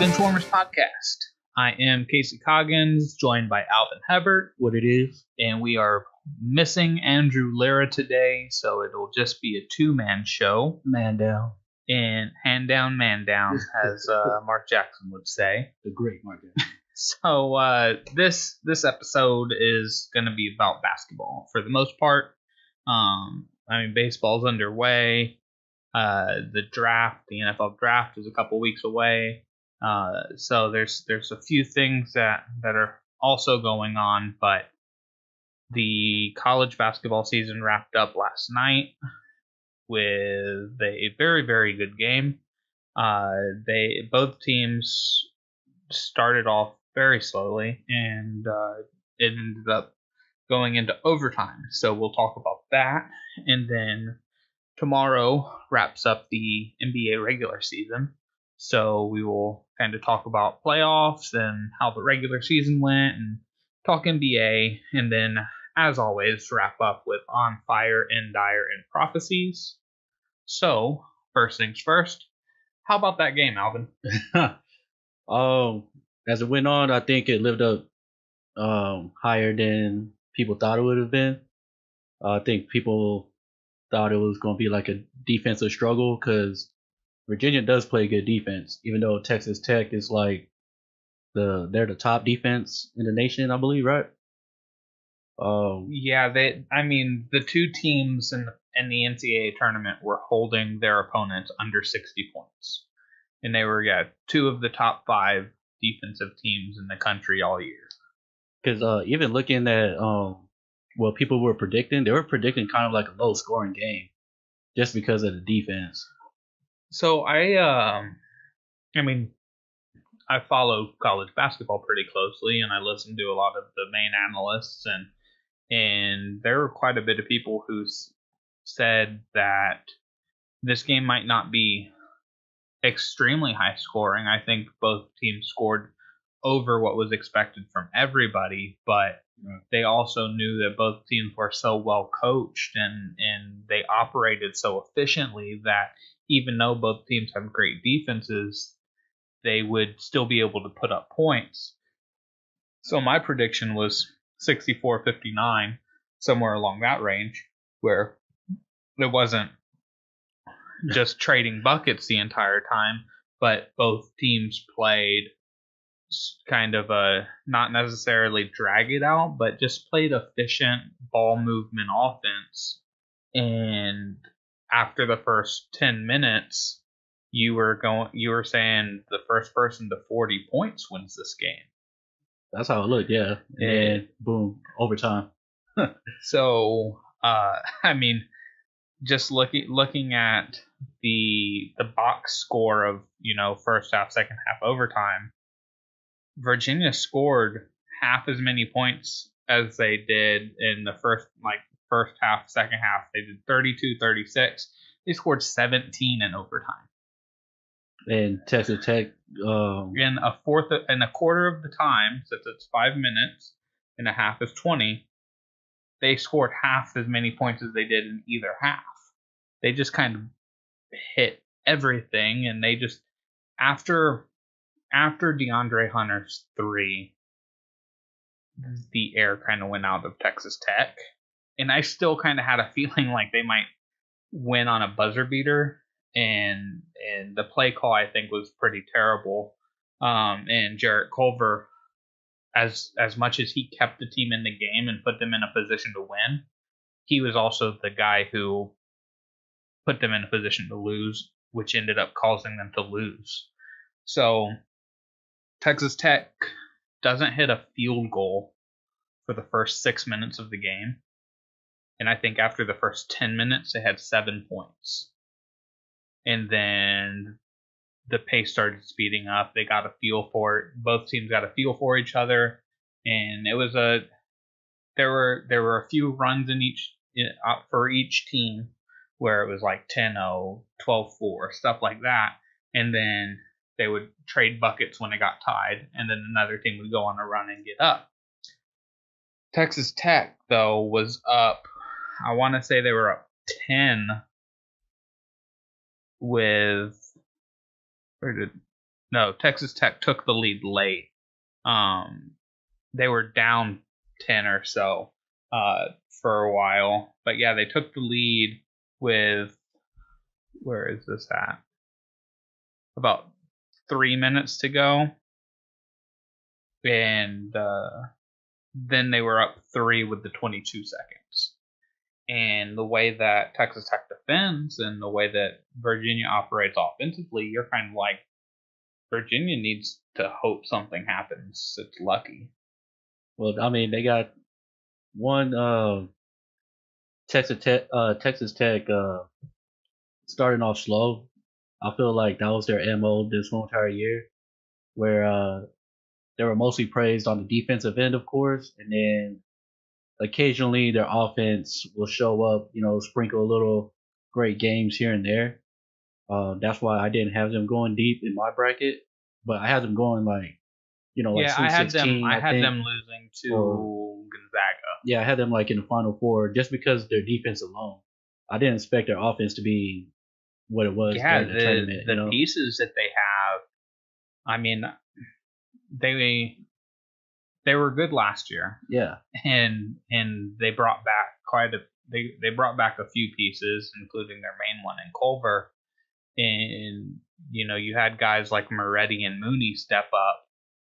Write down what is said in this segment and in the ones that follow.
Benchwarmers Podcast. I am Casey Coggins, joined by Alvin Hebert. What it is. And we are missing Andrew Lara today, so it'll just be a two-man show. Man down. And hand down, man down, as Mark Jackson would say. The great Mark Jackson. So this episode is going to be about basketball for the most part. Baseball's underway. The draft, the NFL draft, is a couple weeks away. So there's a few things that are also going on, but the college basketball season wrapped up last night with a very, very good game. Both teams started off very slowly, and it ended up going into overtime. So we'll talk about that, and then tomorrow wraps up the NBA regular season. So we will kind of talk about playoffs and how the regular season went and talk NBA. And then, as always, wrap up with On Fire, In Dire, and Prophecies. So, first things first, how about that game, Alvin? As it went on, I think it lived up higher than people thought it would have been. I think people thought it was going to be like a defensive struggle because Virginia does play good defense, even though Texas Tech is like they're the top defense in the nation, I believe, right? The two teams in the NCAA tournament were holding their opponents under 60 points, and they were two of the top 5 defensive teams in the country all year. Because even looking at what people were predicting, they were predicting kind of like a low scoring game, just because of the defense. So I follow college basketball pretty closely, and I listen to a lot of the main analysts, and there were quite a bit of people who said that this game might not be extremely high scoring. I think both teams scored over what was expected from everybody, but they also knew that both teams were so well coached and they operated so efficiently that even though both teams have great defenses, they would still be able to put up points. So my prediction was 64-59, somewhere along that range, where it wasn't just trading buckets the entire time, but both teams played kind of not necessarily drag it out, but just played efficient ball movement offense. And after the first 10 minutes, you were saying the first person to 40 points wins this game. That's how it looked, yeah. And boom, overtime. So, just looking at the box score of, first half, second half, overtime, Virginia scored half as many points as they did in the first half, second half. They did 32-36. They scored 17 in overtime. And Texas Tech in a quarter of the time, since it's 5 minutes and a half is 20, they scored half as many points as they did in either half. They just kind of hit everything, and they just after DeAndre Hunter's 3, the air kind of went out of Texas Tech, and I still kind of had a feeling like they might win on a buzzer beater, and the play call I think was pretty terrible. And Jarrett Culver, as much as he kept the team in the game and put them in a position to win, he was also the guy who put them in a position to lose, which ended up causing them to lose. So Texas Tech doesn't hit a field goal for the first 6 minutes of the game. And I think after the first 10 minutes, they had 7 points. And then the pace started speeding up. They got a feel for it. Both teams got a feel for each other. And it was there were a few runs for each team where it was like 10-0, 12-4, stuff like that. And then they would trade buckets when it got tied, and then another team would go on a run and get up. Texas Tech, though, was up, I want to say they were up 10 with, No, Texas Tech took the lead late. They were down 10 or so for a while. But yeah, they took the lead with, where is this at? About 3 minutes to go. And then they were up 3 with the 22 seconds. And the way that Texas Tech defends and the way that Virginia operates offensively, you're kind of like, Virginia needs to hope something happens. It's lucky. Well, I mean, they got one Texas Tech starting off slow. I feel like that was their MO this whole entire year, where they were mostly praised on the defensive end, of course, and then occasionally their offense will show up, sprinkle a little great games here and there. That's why I didn't have them going deep in my bracket, but I had them going like Yeah, Sweet 16. I had think, them losing to Gonzaga. Yeah, I had them like in the Final Four just because of their defense alone. I didn't expect their offense to be what it was Yeah, during the tournament. the pieces that they have, I mean, they were good last year. Yeah, and they brought back they brought back a few pieces, including their main one in Culver. And you had guys like Moretti and Mooney step up,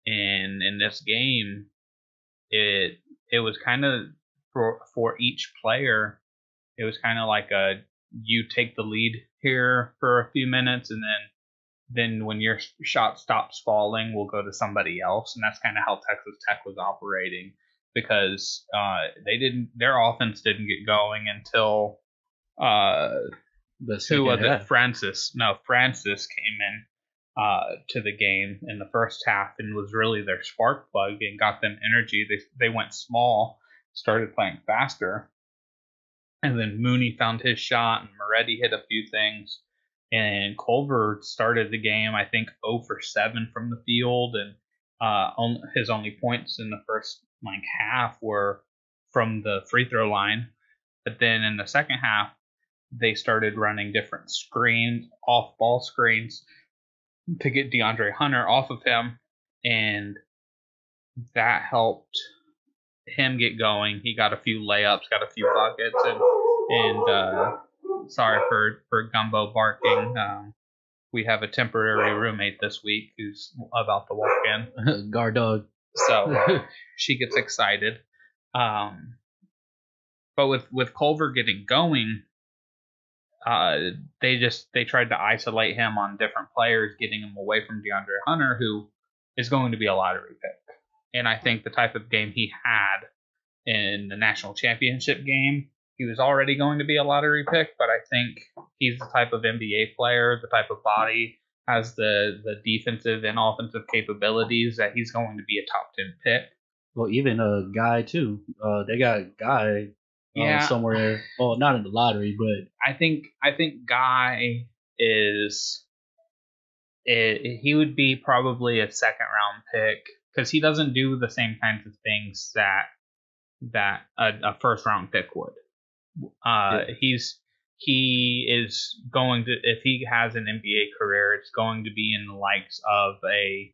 and in this game, it was kind of for each player, it was kind of like you take the lead here for a few minutes, and then when your shot stops falling, we'll go to somebody else. And that's kind of how Texas Tech was operating, because their offense didn't get going until who was it? Francis came in to the game in the first half and was really their spark plug and got them energy. They went small, started playing faster, and then Mooney found his shot and Moretti hit a few things. And Culver started the game, I think, 0 for 7 from the field, and his only points in the first half were from the free throw line. But then in the second half, they started running different screens, off-ball screens, to get DeAndre Hunter off of him, and that helped him get going. He got a few layups, got a few buckets, and sorry for Gumbo barking. We have a temporary roommate this week who's about to walk in. Guard dog. So she gets excited. But with Culver getting going, they tried to isolate him on different players, getting him away from DeAndre Hunter, who is going to be a lottery pick. And I think the type of game he had in the national championship game, he was already going to be a lottery pick, but I think he's the type of NBA player, the type of body, has the defensive and offensive capabilities that he's going to be a top 10 pick. Well, even a Guy too. They got Guy somewhere. Well, not in the lottery, but I think Guy he would be probably a second round pick, because he doesn't do the same kinds of things that a first round pick would. He is going to, if he has an NBA career, it's going to be in the likes of a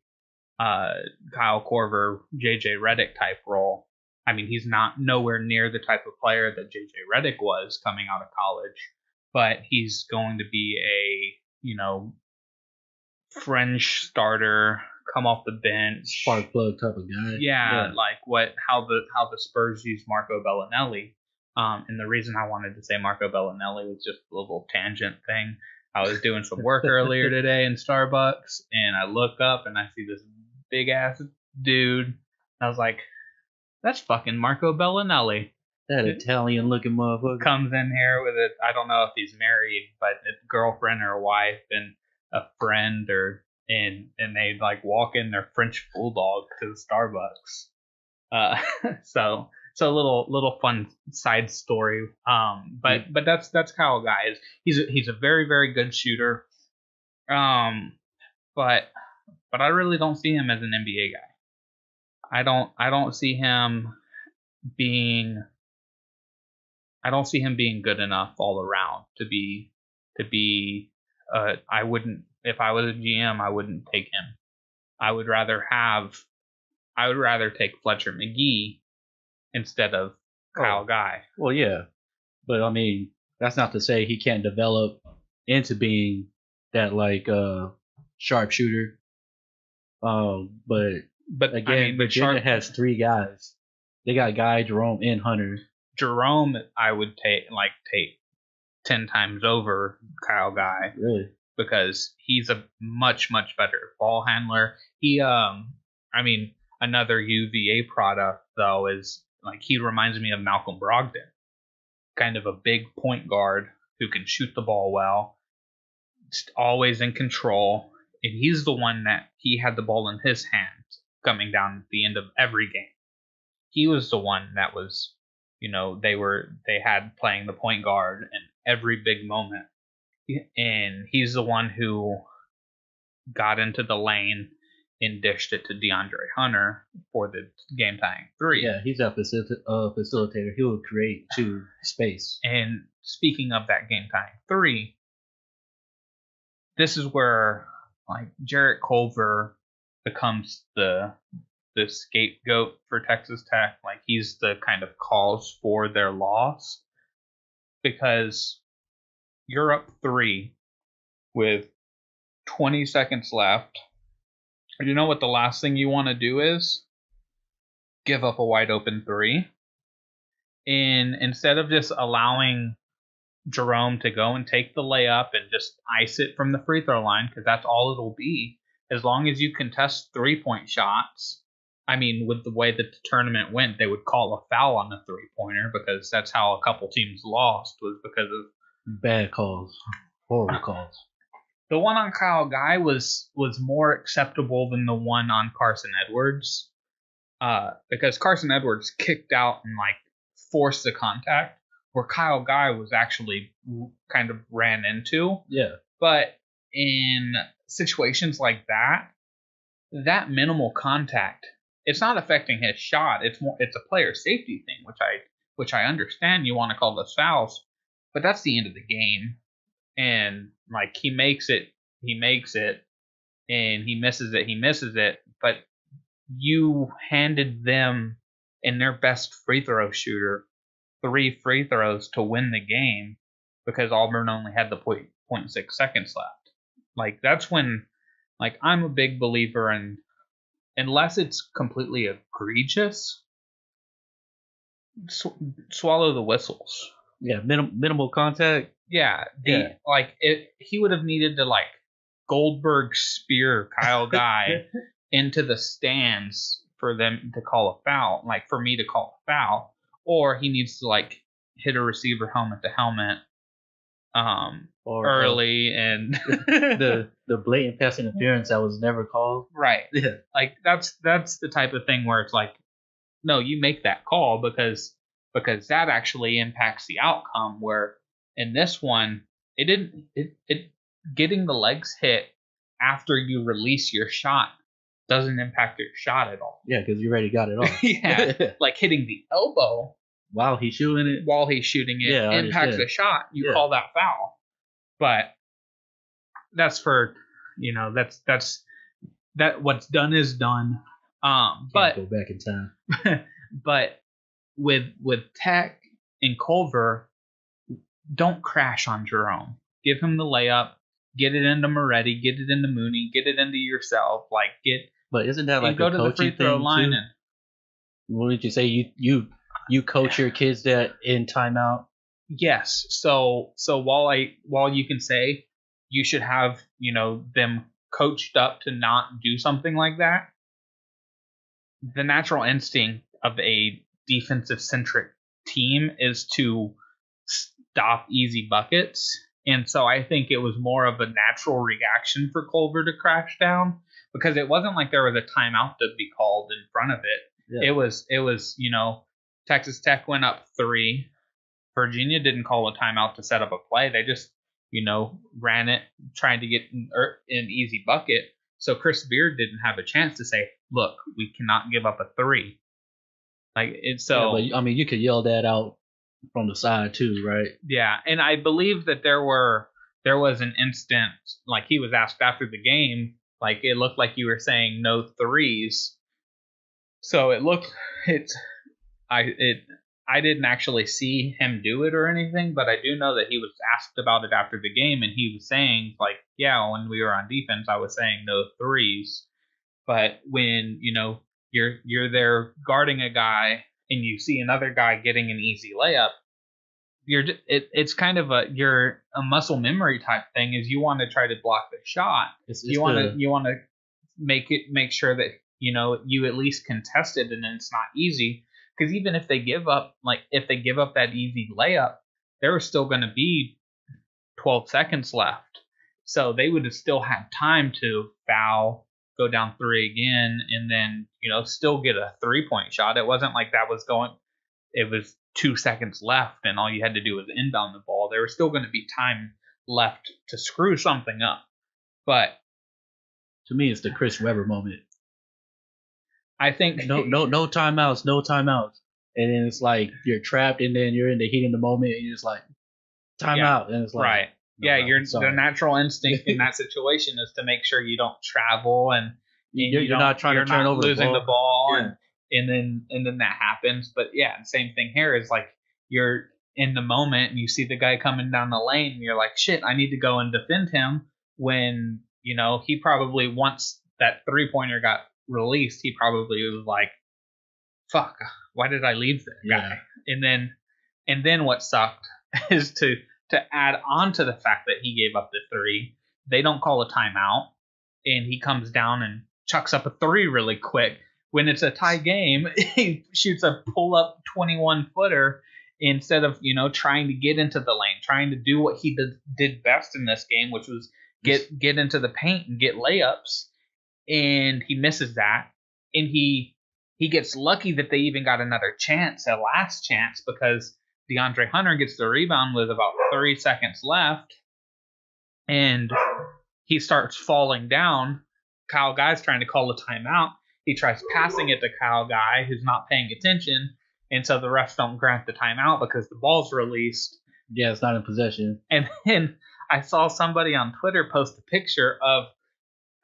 Kyle Korver, JJ Redick type role. I mean, he's not nowhere near the type of player that JJ Redick was coming out of college, but he's going to be a fringe starter, come off the bench, spark plug type of guy. Yeah. Like how the Spurs use Marco Bellinelli. And the reason I wanted to say Marco Bellinelli was just a little tangent thing. I was doing some work earlier today in Starbucks, and I look up and I see this big ass dude. I was like, that's fucking Marco Bellinelli. That Italian looking motherfucker comes in here with I don't know if he's married, but a girlfriend or a wife and a friend, and they like walk in their French bulldog to the Starbucks. So a little fun side story. But that's Kyle Guy is. He's a very, very good shooter. But I really don't see him as an NBA guy. I don't see him being good enough all around to be. I wouldn't if I was a GM, I wouldn't take him. I would rather take Fletcher McGee instead of Kyle Guy. Well, yeah, but I mean, that's not to say he can't develop into being that like sharpshooter. But again, I mean, Virginia has 3 guys. They got Guy, Jerome, and Hunter. Jerome, I would take 10 times over Kyle Guy. Really? Because he's a much better ball handler. Another UVA product though is like he reminds me of Malcolm Brogdon, kind of a big point guard who can shoot the ball well, just always in control. And he's the one that he had the ball in his hands coming down at the end of every game. He was the one that was, they had playing the point guard in every big moment. And he's the one who got into the lane and dished it to DeAndre Hunter for the game tying 3. Yeah, he's a facilitator. He will create space. And speaking of that game tying 3, this is where like Jarrett Culver becomes the scapegoat for Texas Tech. Like he's the kind of cause for their loss because you're up 3 with 20 seconds left. You know what the last thing you want to do is? Give up a wide open 3. And instead of just allowing Jerome to go and take the layup and just ice it from the free throw line, because that's all it'll be, as long as you contest 3-point shots. I mean, with the way that the tournament went, they would call a foul on the 3-pointer because that's how a couple teams lost, was because of bad calls, horrible calls. The one on Kyle Guy was more acceptable than the one on Carson Edwards, because Carson Edwards kicked out and like forced the contact, where Kyle Guy was actually kind of ran into. Yeah. But in situations like that minimal contact, it's not affecting his shot. It's a player safety thing, which I understand you want to call those fouls, but that's the end of the game. And like he makes it, and he misses it. But you handed them and their best free throw shooter 3 free throws to win the game because Auburn only had the 0.6 seconds left. Like that's when, like I'm a big believer in, unless it's completely egregious, swallow the whistles. Yeah, minimal contact. Yeah, he would have needed to like Goldberg spear Kyle Guy into the stands for them to call a foul, like for me to call a foul, or he needs to like hit a receiver helmet to helmet early and the blatant pass interference that was never called. Right. Yeah. Like that's the type of thing where it's like, no, you make that call because that actually impacts the outcome. Where in this one, it getting the legs hit after you release your shot doesn't impact your shot at all. Yeah, because you already got it off. Yeah, like hitting the elbow while he's shooting it impacts the shot. You call that foul. But that's for, that what's done is done. But go back in time. But with Tech and Culver, don't crash on Jerome. Give him the layup. Get it into Moretti. Get it into Mooney. Get it into yourself. But isn't that like go a to the free throw line too? Wouldn't you say you coach your kids that in timeout? Yes. So while you can say you should have them coached up to not do something like that, the natural instinct of a defensive centric team is to stop easy buckets. And so I think it was more of a natural reaction for Culver to crash down, because it wasn't like there was a timeout to be called in front of it. Yeah. It was Texas Tech went up 3. Virginia didn't call a timeout to set up a play. They just ran it, trying to get an easy bucket. So Chris Beard didn't have a chance to say, look, we cannot give up a 3. But I mean, you could yell that out from the side too, right? Yeah, and I believe that there were there was an instant, like he was asked after the game, like it looked like you were saying no threes. So I didn't actually see him do it or anything, but I do know that he was asked about it after the game, and he was saying like, yeah, when we were on defense, I was saying no threes. But when you're there guarding a guy and you see another guy getting an easy layup, it's kind of a muscle memory type thing. Is you want to try to block the shot. You want to make sure that you at least contest it, and then it's not easy. Because even if they give up that easy layup, there was still going to be 12 seconds left. So they would have still had time to foul, go down 3 again, and then, still get a 3-point shot. It wasn't like it was 2 seconds left and all you had to do was inbound the ball. There was still going to be time left to screw something up. But to me, it's the Chris Webber moment. I think no timeouts, and then it's like you're trapped, and then you're in the heat of the moment, and you're just like timeout, and it's like right, the natural instinct in that situation is to make sure you don't travel and you're not trying to turn over losing the ball, and then that happens. But yeah, the same thing here is like you're in the moment and you see the guy coming down the lane, and you're like, shit, I need to go and defend him. When he probably, once that 3-pointer got released, he probably was like, fuck, why did I leave that guy? And then what sucked is to add on to the fact that he gave up the 3, they don't call a timeout, and he comes down and chucks up a 3 really quick. When it's a tie game, he shoots a pull-up 21-footer instead of trying to get into the lane, trying to do what he did best in this game, which was get into the paint and get layups. And he misses that, and he gets lucky that they even got another chance, a last chance, because DeAndre Hunter gets the rebound with about 3 seconds left, and he starts falling down. Kyle Guy's trying to call a timeout. He tries passing it to Kyle Guy, who's not paying attention, and so the refs don't grant the timeout because the ball's released. Yeah, it's not in possession. And then I saw somebody on Twitter post a picture of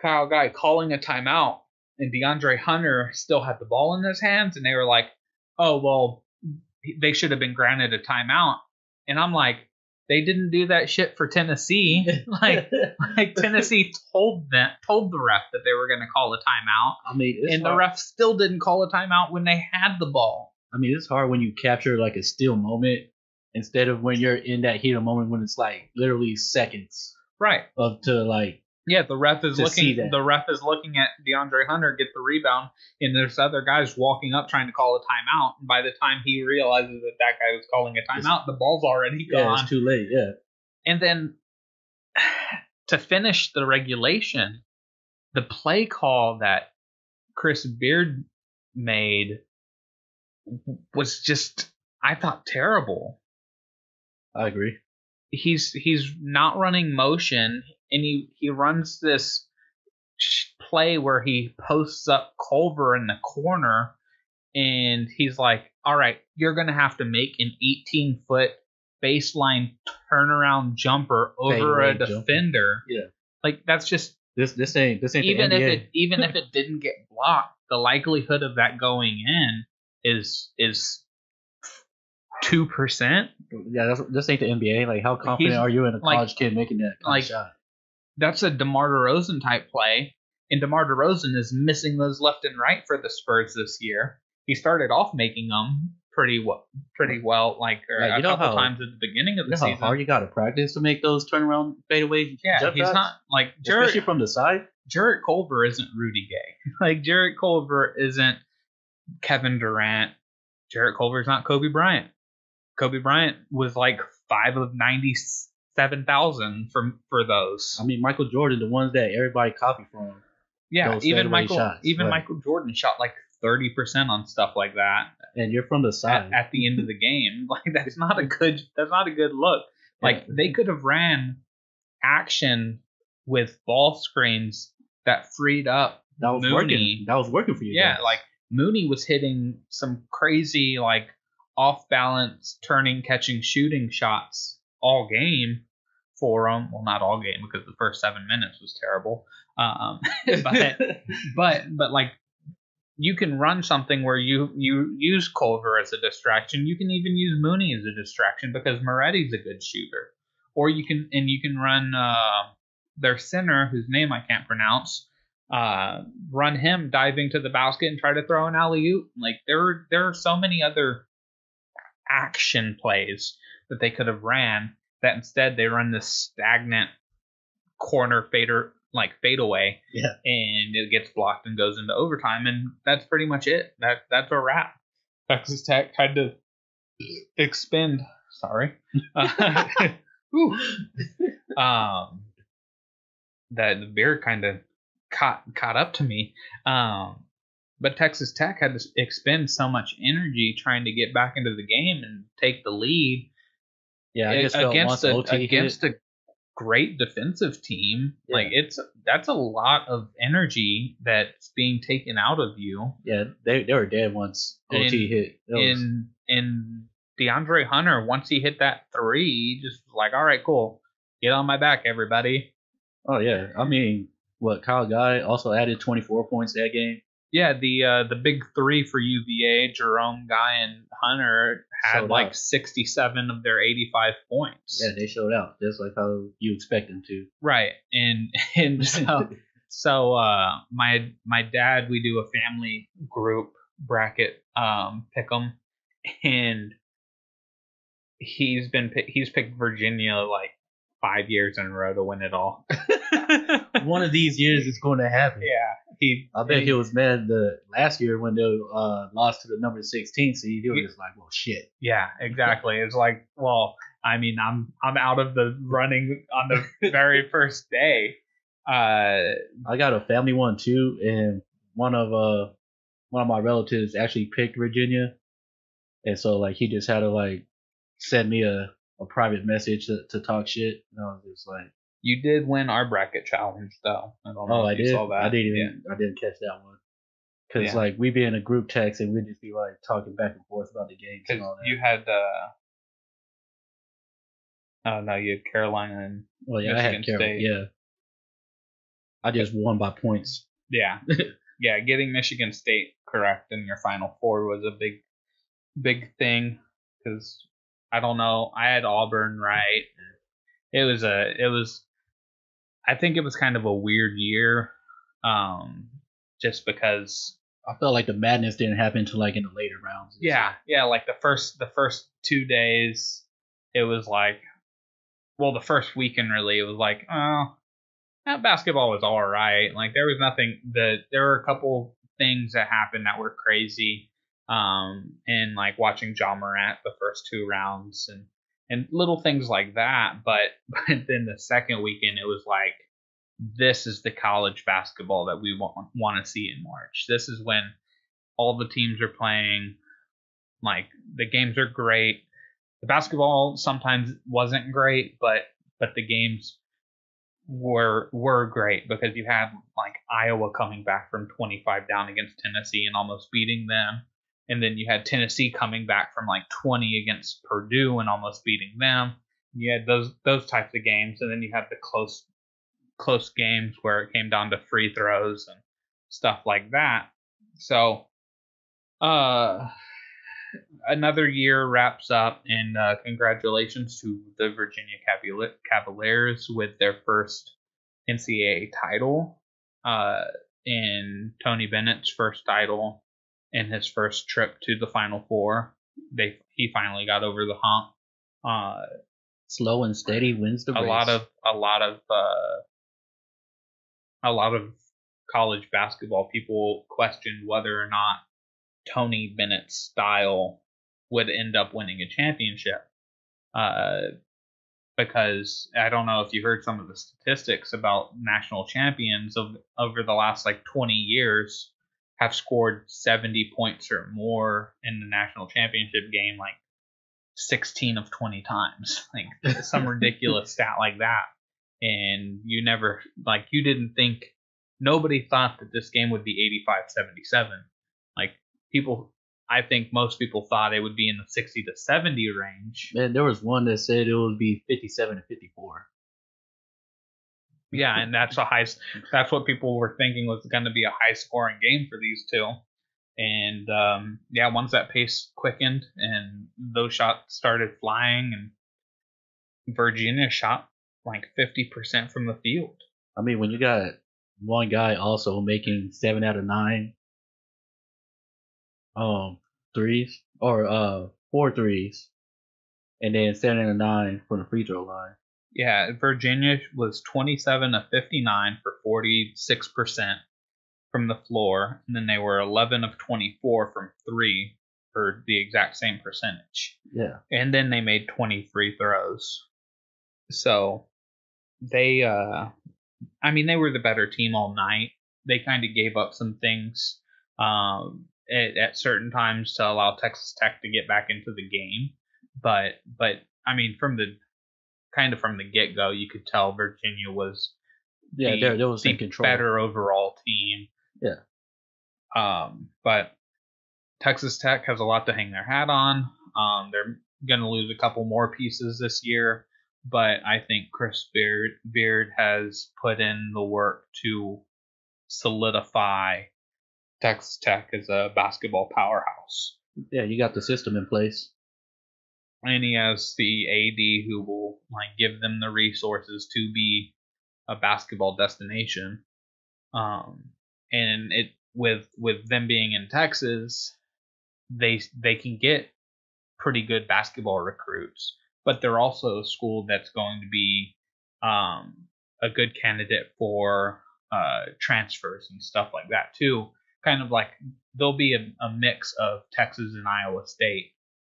Kyle Guy calling a timeout, and DeAndre Hunter still had the ball in his hands, and they were like, oh, well, they should have been granted a timeout. And I'm like, they didn't do that shit for Tennessee. like Tennessee told the ref that they were going to call a timeout. I mean, and the ref still didn't call a timeout when they had the ball. I mean, it's hard when you capture like a still moment instead of when you're in that heat of moment when it's like literally seconds. Right. Yeah, the ref is looking at DeAndre Hunter get the rebound, and there's other guys walking up trying to call a timeout. And by the time he realizes that guy was calling a timeout, the ball's already gone. Yeah, it's too late. Yeah. And then to finish the regulation, the play call that Chris Beard made was just, I thought, terrible. I agree. He's not running motion, and he runs this play where he posts up Culver in the corner, and he's like, all right, you're going to have to make an 18-foot baseline turnaround jumper over a defender. Yeah. Like, that's just this ain't even the if NBA. even if it didn't get blocked, the likelihood of that going in is 2%. Yeah, this ain't the NBA. Like, how confident are you in a college kid making that kind of shot? That's a DeMar DeRozan type play, and DeMar DeRozan is missing those left and right for the Spurs this year. He started off making them pretty well, like a couple times at the beginning of the season. How hard you got to practice to make those turnaround fadeaway. Yeah, he's not like especially from the side. Jarrett Culver isn't Rudy Gay. Like, Jarrett Culver isn't Kevin Durant. Jarrett Culver's not Kobe Bryant. Kobe Bryant was like 5 of 97,000 for those. I mean, Michael Jordan, the ones that everybody copied from. Yeah, even Michael Jordan shot like 30% on stuff like that. And you're from the side at the end of the game. Like, that's not a good look. Like, they could have ran action with ball screens that freed up Mooney. That was working for you. Yeah, guys. like Mooney was hitting some crazy, like, off balance, turning, catching, shooting shots all game for them. Well, not all game because the first 7 minutes was terrible. But like you can run something where you use Culver as a distraction. You can even use Mooney as a distraction because Moretti's a good shooter. Or you can run their center, whose name I can't pronounce. Run him diving to the basket and try to throw an alley-oop. Like there are so many other action plays that they could have ran that instead they run this stagnant corner fadeaway, and it gets blocked and goes into overtime, and that's pretty much it. That's a wrap. Texas Tech had to expend. Sorry. That the beer kind of caught up to me. But Texas Tech had to expend so much energy trying to get back into the game and take the lead. Yeah, I just felt once OT against a great defensive team. Yeah. Like that's a lot of energy that's being taken out of you. Yeah, they were dead once OT hit. And DeAndre Hunter, once he hit that three, just was like, all right, cool, get on my back, everybody. Oh yeah, I mean, Kyle Guy also added 24 points that game. Yeah, the big three for UVA, Jerome, Guy, and Hunter had showed like out. 67 of their 85 points. Yeah, they showed out just like how you expect them to. Right, and so my dad, we do a family group bracket pick'em, and he's picked Virginia like 5 years in a row to win it all. One of these years it's going to happen. Yeah, I bet he was mad the last year when they lost to the number 16 seed. He was just like, well, shit. Yeah, exactly. It's like, well, I mean, I'm out of the running on the very first day. I got a family one too, and one of my relatives actually picked Virginia, and so like he just had to like send me a private message to talk shit. And I was just like, you did win our bracket challenge though. I don't know if you saw that. I didn't catch that one. Because like we be in a group text and we'd just be like talking back and forth about the games and all that. You had you had Carolina and Michigan I had State. Yeah. I just won by points. Yeah. Yeah, getting Michigan State correct in your Final Four was a big thing because I don't know. I had Auburn right. I think it was kind of a weird year, just because I felt like the madness didn't happen until like in the later rounds. Yeah, like the first 2 days, it was like, well, the first weekend really, it was like, oh, that basketball was all right. Like there was nothing there were a couple things that happened that were crazy, and like watching Ja Morant the first 2 rounds and little things like that. But then the second weekend, it was like, this is the college basketball that we want to see in March. This is when all the teams are playing. Like the games are great. The basketball sometimes wasn't great, but the games were great because you had like Iowa coming back from 25 down against Tennessee and almost beating them. And then you had Tennessee coming back from like 20 against Purdue and almost beating them. You had those types of games, and then you had the close games where it came down to free throws and stuff like that. So, another year wraps up, and congratulations to the Virginia Cavaliers with their first NCAA title, and Tony Bennett's first title. In his first trip to the Final Four, he finally got over the hump. Slow and steady wins the race. A lot of college basketball people questioned whether or not Tony Bennett's style would end up winning a championship. Because I don't know if you heard some of the statistics about national champions over the last like 20 years. Have scored 70 points or more in the national championship game like 16 of 20 times. Like some ridiculous stat like that. And you didn't think, nobody thought that this game would be 85-77. Like I think most people thought it would be in the 60 to 70 range. Man, there was one that said it would be 57-54. Yeah, and that's what people were thinking was going to be a high scoring game for these two. And yeah, once that pace quickened and those shots started flying, and Virginia shot like 50% from the field. I mean, when you got one guy also making 7 out of 9 threes or 4 threes, and then 7 out of 9 from the free throw line. Yeah, Virginia was 27 of 59 for 46% from the floor, and then they were 11 of 24 from three for the exact same percentage. Yeah. And then they made 20 free throws. So they, they were the better team all night. They kind of gave up some things at certain times to allow Texas Tech to get back into the game. But I mean, from the get go, you could tell Virginia was there was the in control. better overall team. Yeah. But Texas Tech has a lot to hang their hat on. They're going to lose a couple more pieces this year, but I think Chris Beard has put in the work to solidify Texas Tech as a basketball powerhouse. Yeah, you got the system in place. And he has the AD who will give them the resources to be a basketball destination. And it with them being in Texas, they can get pretty good basketball recruits, but they're also a school that's going to be a good candidate for transfers and stuff like that too. Kind of like there'll be a mix of Texas and Iowa State,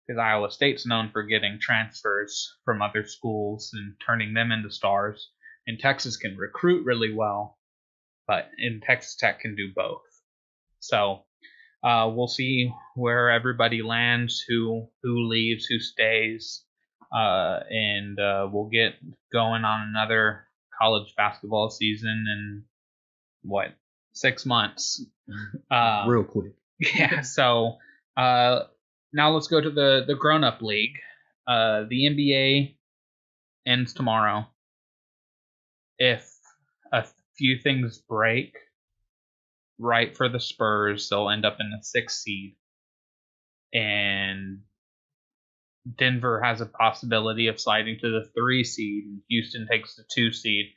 because Iowa State's known for getting transfers from other schools and turning them into stars, and Texas can recruit really well, but in Texas Tech can do both. So we'll see where everybody lands, who leaves, who stays, and we'll get going on another college basketball season in 6 months. Real quick. Yeah. So now let's go to the grown-up league. The NBA ends tomorrow. If a few things break right for the Spurs, they'll end up in the 6th seed. And Denver has a possibility of sliding to the 3 seed, and Houston takes the 2 seed.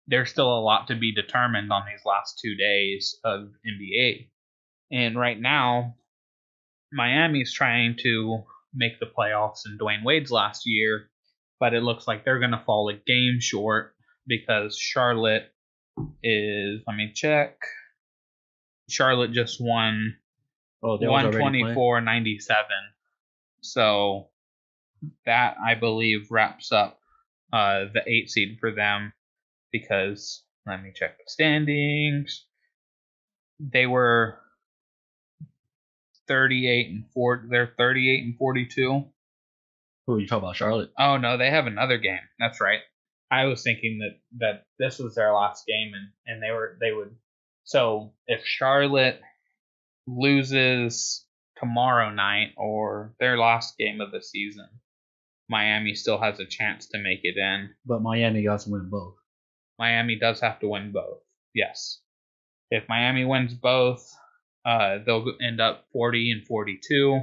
There's still a lot to be determined on these last 2 days of NBA. And right now, Miami's trying to make the playoffs in Dwayne Wade's last year, but it looks like they're going to fall a game short because Charlotte is, let me check. Charlotte just won 124-97. So that, I believe, wraps up the 8 seed for them, because let me check the standings. They were 38 and 4. They're 38 and 42. Who are you talking about, Charlotte? Oh no, they have another game. That's right. I was thinking that this was their last game, and they would. So if Charlotte loses tomorrow night or their last game of the season, Miami still has a chance to make it in. But Miami got to win both. Miami does have to win both. Yes. If Miami wins both, they'll end up 40 and 42.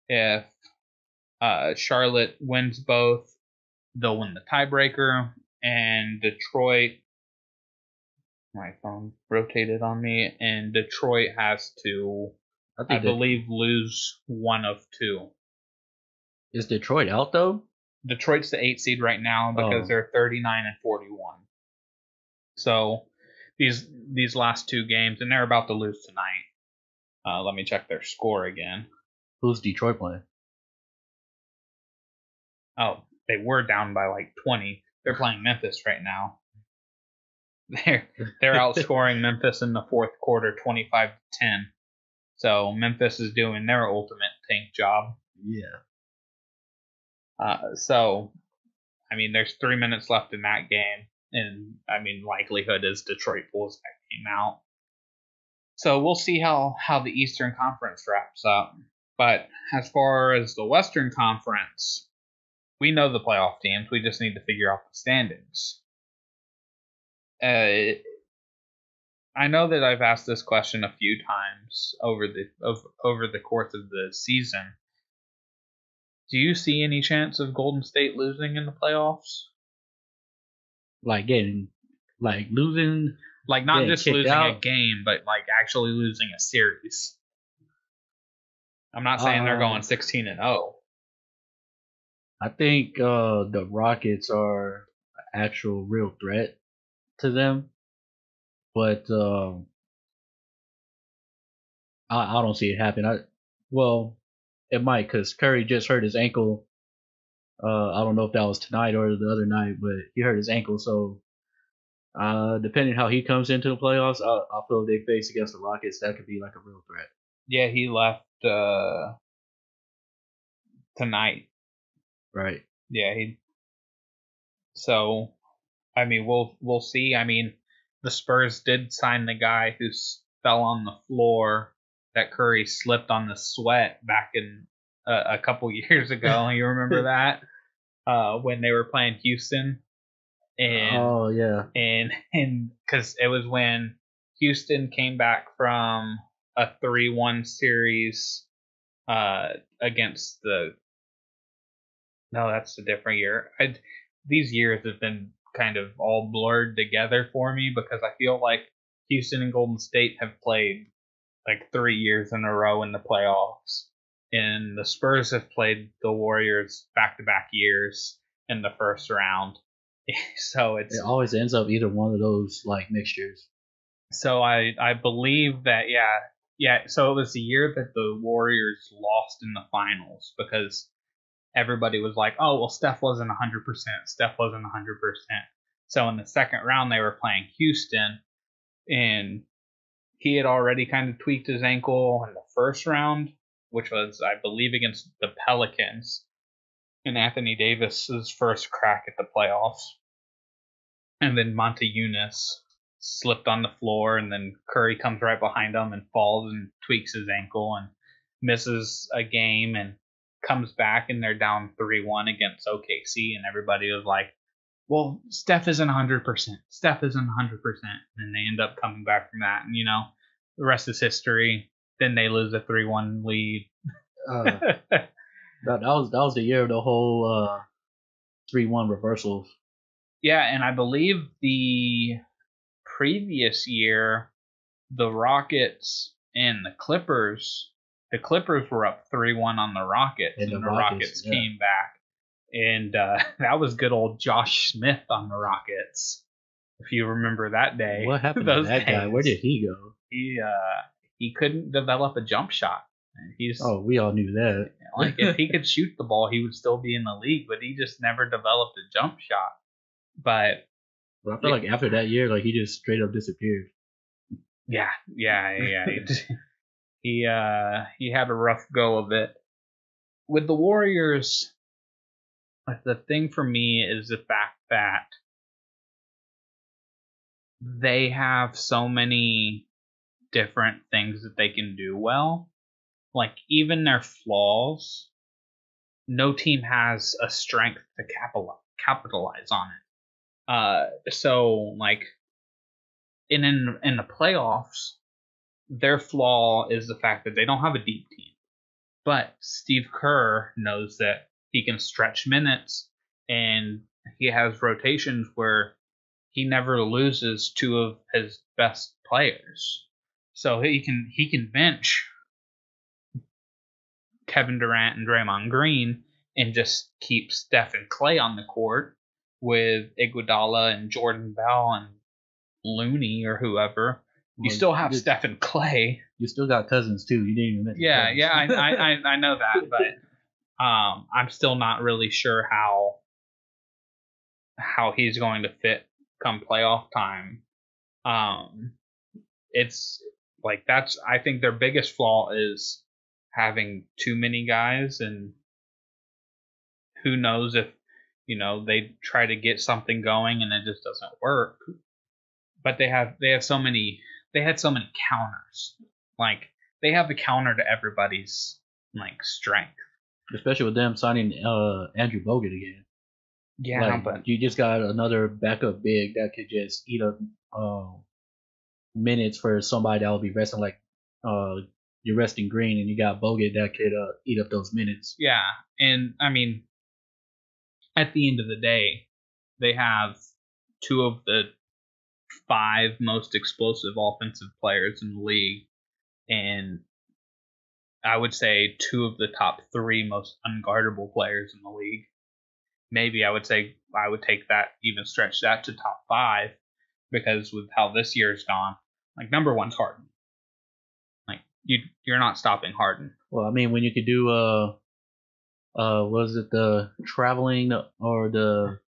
If Charlotte wins both, they'll win the tiebreaker. And Detroit, my phone rotated on me, and Detroit has to, I believe, lose one of 2. Is Detroit out though? Detroit's the 8 seed right now because they're 39 and 41. So these last 2 games, and they're about to lose tonight. Let me check their score again. Who's Detroit playing? Oh, they were down by like 20. They're playing Memphis right now. They're outscoring Memphis in the 4th quarter 25-10. So Memphis is doing their ultimate tank job. Yeah. So, I mean, there's 3 minutes left in that game, and I mean, likelihood is Detroit pulls that game out. So we'll see how the Eastern Conference wraps up. But as far as the Western Conference, we know the playoff teams. We just need to figure out the standings. Uh, I know that I've asked this question a few times over the course of the season. Do you see any chance of Golden State losing in the playoffs? Like losing, Like not getting just kicked losing a out. game, but like actually losing a series. I'm not saying they're going Uh, 16-0. I think the Rockets are an actual real threat to them, but I don't see it happen. Well, it might because Curry just hurt his ankle. I don't know if that was tonight or the other night, but he hurt his ankle. So depending how he comes into the playoffs, I feel if they face against the Rockets, that could be like a real threat. Yeah, he left tonight. Right. Yeah, he. So, I mean, we'll see. I mean, the Spurs did sign the guy who fell on the floor that Curry slipped on the sweat back in a couple years ago. You remember that when they were playing Houston, and Oh yeah. and because it was when Houston came back from a 3-1 series against the. No, that's a different year. These years have been kind of all blurred together for me because I feel like Houston and Golden State have played like 3 years in a row in the playoffs, and the Spurs have played the Warriors back-to-back years in the first round. So It it's always ends up either one of those like mixtures. so I believe that yeah. So it was the year that the Warriors lost in the finals because everybody was like, oh, well, Steph wasn't 100%. Steph wasn't 100%. So in the second round, they were playing Houston, and he had already kind of tweaked his ankle in the first round, which was, I believe, against the Pelicans in Anthony Davis's first crack at the playoffs. And then Monte Eunice slipped on the floor, and then Curry comes right behind him and falls and tweaks his ankle and misses a game and comes back, and they're down 3-1 against OKC, and everybody was like, well, Steph isn't 100%. Steph isn't 100%. And they end up coming back from that, and the rest is history. Then they lose a 3-1 lead. Uh, that was the year of the whole 3-1 reversals. Yeah, and I believe the previous year, the Rockets and the Clippers were up 3-1 on the Rockets, And and the the Rockets Rockets, yeah. came back. And that was good old Josh Smith on the Rockets, if you remember that day. What happened to Those that guy? days. Where did he go? He couldn't develop a jump shot. He's Oh, we all knew that. like if he could shoot the ball, he would still be in the league, but he just never developed a jump shot. But But I feel like after that year, like he just straight up disappeared. yeah. He had a rough go of it. With the Warriors, the thing for me is the fact that they have so many different things that they can do well. Like even their flaws, no team has a strength to capitalize on it. So like in the playoffs, their flaw is the fact that they don't have a deep team. But Steve Kerr knows that he can stretch minutes, and he has rotations where he never loses two of his best players. So he can bench Kevin Durant and Draymond Green and just keep Steph and Clay on the court with Iguodala and Jordan Bell and Looney or whoever. You still have Steph and Clay. You still got Cousins too. You didn't even mention Yeah, Cousins. I know that, but I'm still not really sure how he's going to fit come playoff time. It's like I think their biggest flaw is having too many guys, and who knows if they try to get something going and it just doesn't work. But they had so many counters. Like they have the counter to everybody's like strength. Especially with them signing Andrew Bogut again. Yeah, Like but you just got another backup big that could just eat up minutes for somebody that will be resting. Like you're resting Green, and you got Bogut that could eat up those minutes. yeah, and I mean, at the end of the day, they have two of the five most explosive offensive players in the league, and I would say two of the top three most unguardable players in the league. Maybe I would say I would take that, even stretch that to top five, because with how this year's gone, like number one's Harden. Like you're not stopping Harden. Well, I mean, when you could do was it the traveling or the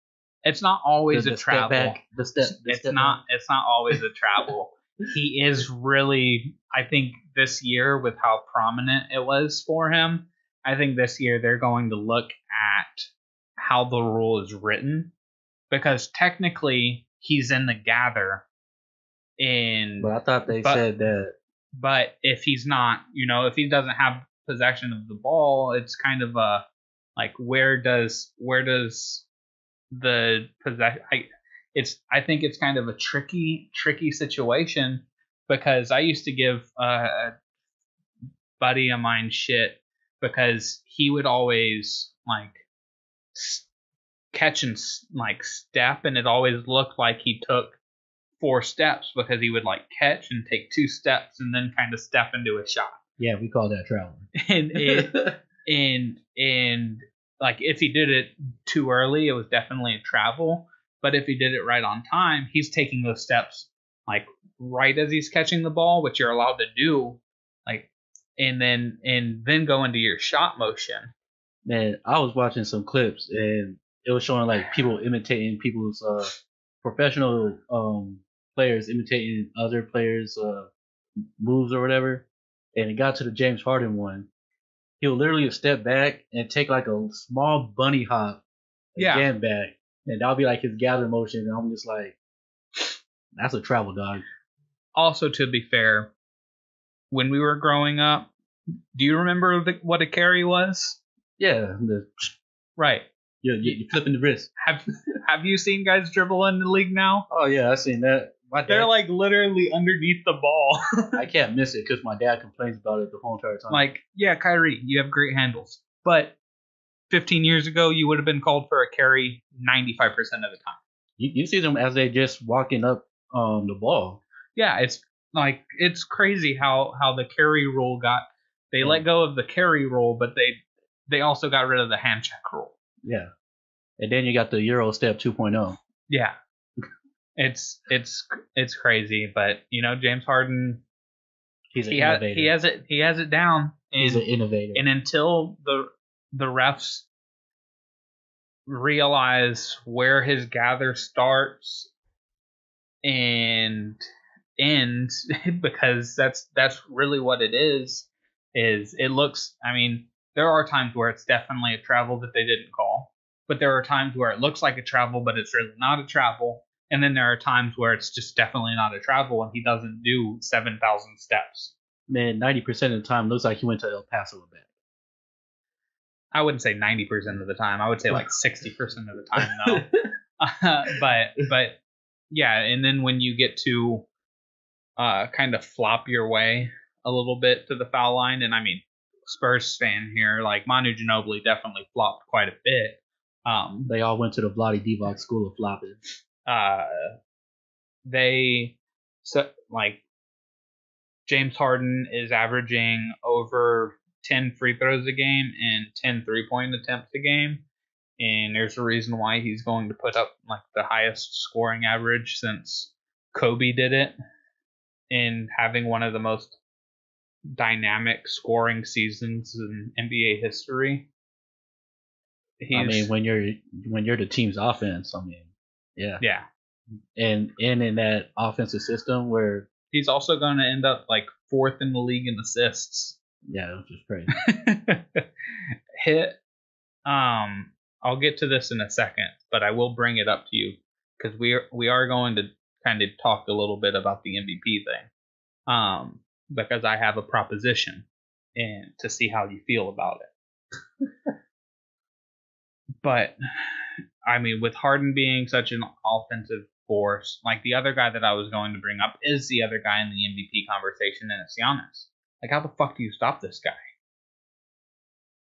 It's not always the a step travel. back, the step. The It's step not. back? It's not always a travel. He is really. I think this year, with how prominent it was for him, I think this year they're going to look at how the rule is written, because technically he's in the gather. But I thought they said that. But if he's not, if he doesn't have possession of the ball, it's kind of a like where does the possession? I think it's kind of a tricky situation, because I used to give a buddy of mine shit because he would always like catch and like step, and it always looked like he took 4 steps, because he would like catch and take 2 steps and then kind of step into a shot. Yeah, we call that traveling. And like if he did it too early, it was definitely a travel. But if he did it right on time, he's taking those steps like right as he's catching the ball, which you're allowed to do, like, and then go into your shot motion. Man, I was watching some clips and it was showing like people imitating people's professional players imitating other players' moves or whatever. And it got to the James Harden one. He'll literally step back and take like a small bunny hop again back. And that'll be like his gather motion. And I'm just like, that's a travel dog. Also, to be fair, when we were growing up, do you remember what a carry was? Yeah. Right. You're flipping the wrist. Have you seen guys dribble in the league now? Oh, yeah, I've seen that. They're like literally underneath the ball. I can't miss it because my dad complains about it the whole entire time. Like, yeah, Kyrie, you have great handles. But 15 years ago, you would have been called for a carry 95% of the time. You see them as they just walking up the ball. Yeah, it's crazy how the carry rule got. They let go of the carry rule, but they also got rid of the hand check rule. Yeah. And then you got the Euro step 2.0. Yeah. It's crazy, but James Harden, he's an innovator. He has it down. He's an innovator. And until the refs realize where his gather starts and ends, because that's really what it is it looks. I mean, there are times where it's definitely a travel that they didn't call, but there are times where it looks like a travel, but it's really not a travel. And then there are times where it's just definitely not a travel and he doesn't do 7,000 steps. Man, 90% of the time looks like he went to El Paso a bit. I wouldn't say 90% of the time. I would say like 60% of the time, though. But yeah, and then when you get to kind of flop your way a little bit to the foul line, and I mean, Spurs fan here, like Manu Ginobili definitely flopped quite a bit. They all went to the Vlade Divac school of flopping. James Harden is averaging over 10 free throws a game and 10 3-point attempts a game, and there's a reason why he's going to put up like the highest scoring average since Kobe did it, in having one of the most dynamic scoring seasons in NBA history. I mean, when you're the team's offense, I mean, yeah. And in that offensive system where he's also going to end up like 4th in the league in assists. Yeah, which is crazy. I'll get to this in a second, but I will bring it up to you because we are going to kind of talk a little bit about the MVP thing. Because I have a proposition and to see how you feel about it. But I mean, with Harden being such an offensive force, like the other guy that I was going to bring up is the other guy in the MVP conversation, and it's Giannis. Like, how the fuck do you stop this guy?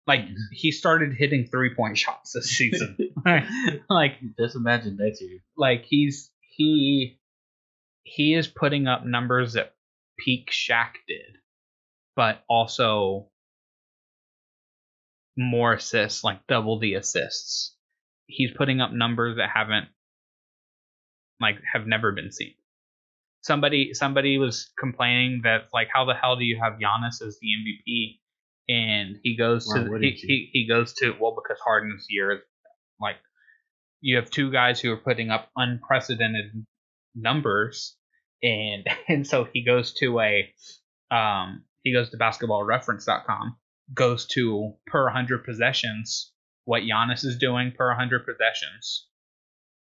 Like, he started hitting 3-point shots this season. Like, just imagine next year. Like, he is putting up numbers that peak Shaq did, but also more assists, like double the assists. He's putting up numbers that have never been seen. Somebody was complaining that, like, how the hell do you have Giannis as the MVP? And he goes to because Harden's year, like, you have two guys who are putting up unprecedented numbers, and so he goes to basketballreference.com, goes to per 100 possessions what Giannis is doing per 100 possessions.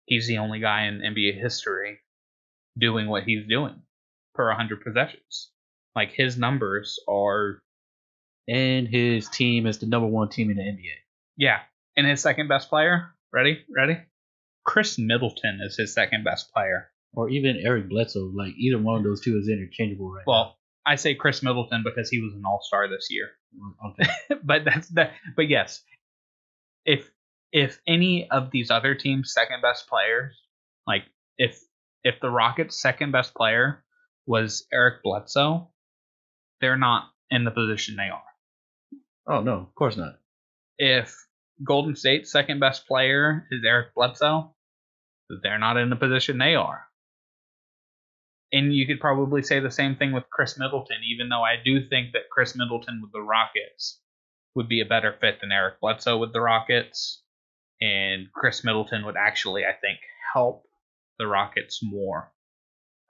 He's the only guy in NBA history doing what he's doing per 100 possessions. Like, his numbers are... And his team is the number one team in the NBA. Yeah. And his second best player, ready? Chris Middleton is his second best player. Or even Eric Bledsoe. Like, either one of those two is interchangeable right now. Well, I say Chris Middleton because he was an all-star this year. Okay. But yes, if any of these other teams' second best players, like if the Rockets' second best player was Eric Bledsoe, they're not in the position they are. Oh no, of course not. If Golden State's second best player is Eric Bledsoe, they're not in the position they are. And you could probably say the same thing with Chris Middleton, even though I do think that Chris Middleton with the Rockets would be a better fit than Eric Bledsoe with the Rockets. And Chris Middleton would actually, I think, help the Rockets more.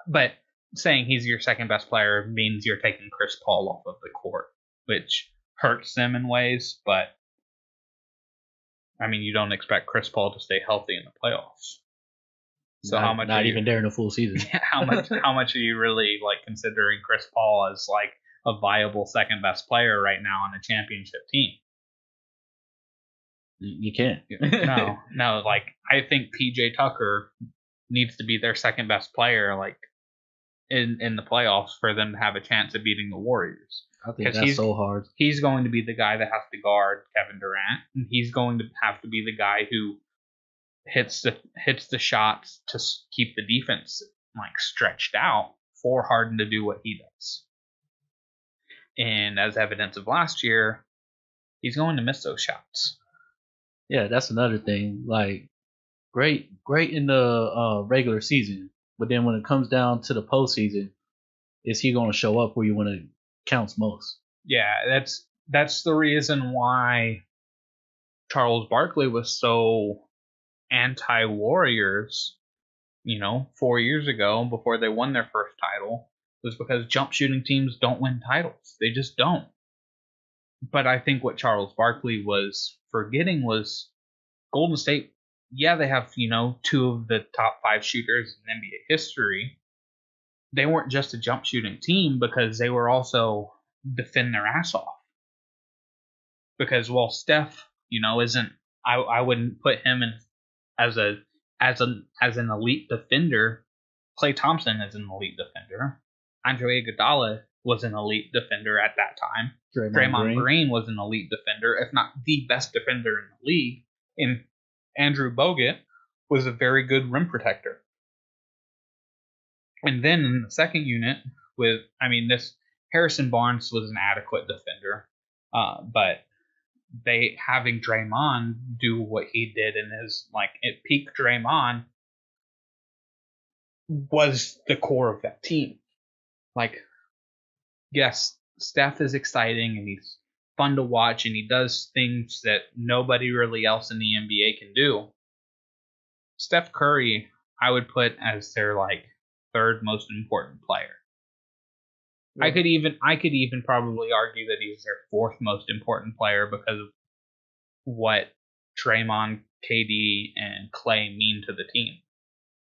But saying he's your second best player means you're taking Chris Paul off of the court, which hurts them in ways, but I mean, you don't expect Chris Paul to stay healthy in the playoffs. So how much? Not even during the full season. How much are you really, like, considering Chris Paul as, like, a viable second best player right now on a championship team? You can't. No. Like, I think PJ Tucker needs to be their second best player, like, in the playoffs for them to have a chance of beting the Warriors. I think that's so hard. He's going to be the guy that has to guard Kevin Durant, and he's going to have to be the guy who hits the shots to keep the defense, like, stretched out for Harden to do what he does. And as evidence of last year, he's going to miss those shots. Yeah, that's another thing. Like, great in the regular season, but then when it comes down to the postseason, is he going to show up where you want to counts most? Yeah, that's the reason why Charles Barkley was so anti-Warriors, 4 years ago before they won their first title, was because jump shooting teams don't win titles. They just don't. But I think what Charles Barkley was forgetting was Golden State, yeah, they have, two of the top 5 shooters in NBA history. They weren't just a jump shooting team because they were also defend their ass off. Because while Steph, isn't, I wouldn't put him in as an elite defender. Klay Thompson is an elite defender. Andre Iguodala was an elite defender at that time. Draymond Green was an elite defender, if not the best defender in the league. And Andrew Bogut was a very good rim protector. And then in the second unit, Harrison Barnes was an adequate defender, but having Draymond do what he did in his, at peak Draymond was the core of that team. Yes, Steph is exciting and he's fun to watch and he does things that nobody really else in the NBA can do. Steph Curry, I would put as their third most important player. Yeah. I could even probably argue that he's their fourth most important player because of what Draymond, KD, and Klay mean to the team.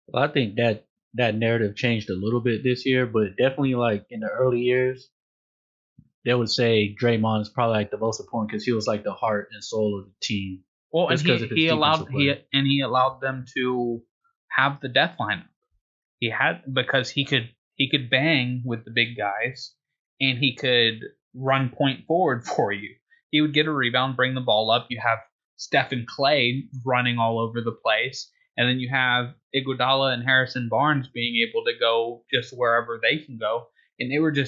Well, I think that narrative changed a little bit this year, but definitely in the early years, they would say Draymond is probably the most important because he was the heart and soul of the team. Well, and just because of his he defensive allowed play. he allowed them to have the death lineup. He had because he could bang with the big guys, and he could run point forward for you. He would get a rebound, bring the ball up. You have Steph and Clay running all over the place, and then you have Iguodala and Harrison Barnes being able to go just wherever they can go. And they were. Do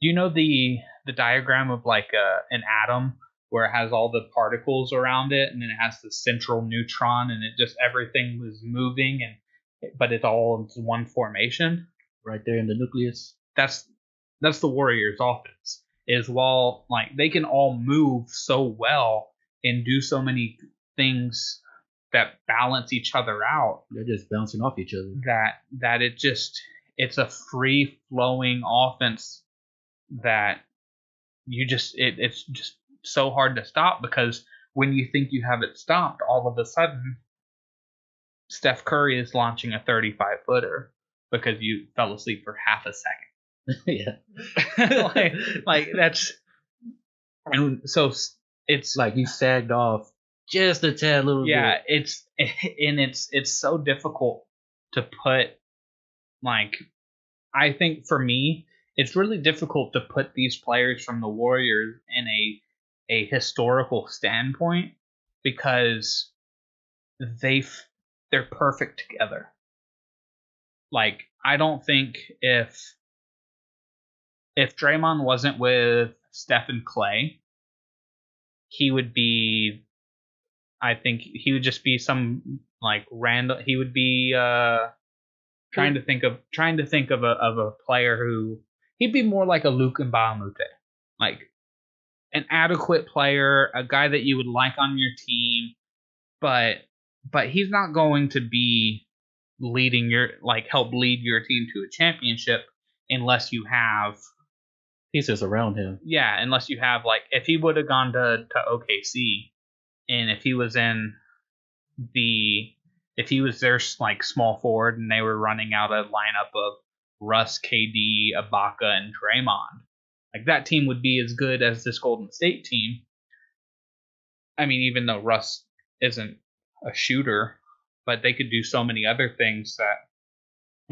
you know the diagram of like an atom where it has all the particles around it, and then it has the central neutron, and it just everything was moving, but it's all in one formation. Right there in the nucleus. That's the Warriors' offense. Is while like they can all move so well and do so many things that balance each other out They're just bouncing off each other. that it's a free flowing offense that it's just so hard to stop, because when you think you have it stopped, all of a sudden Steph Curry is launching a 35-footer because you fell asleep for half a second. Yeah. like that's, and so it's like you sagged off just a tad little bit. Yeah, it's so difficult to put, like, I think for me it's really difficult to put these players from the Warriors in a historical standpoint, because they're perfect together. Like, I don't think if Draymond wasn't with Steph and Clay, he would be, I think he would just be some like random. He would be trying to think of a player who he'd be more like a Luke Mbamute, like an adequate player, a guy that you would like on your team, but he's not going to be help lead your team to a championship unless you have pieces around him. Yeah, unless you have, like, if he would have gone to OKC, and if he was their like small forward, and they were running out a lineup of Russ, KD, Ibaka, and Draymond, like, that team would be as good as this Golden State team. I mean, even though Russ isn't a shooter, but they could do so many other things that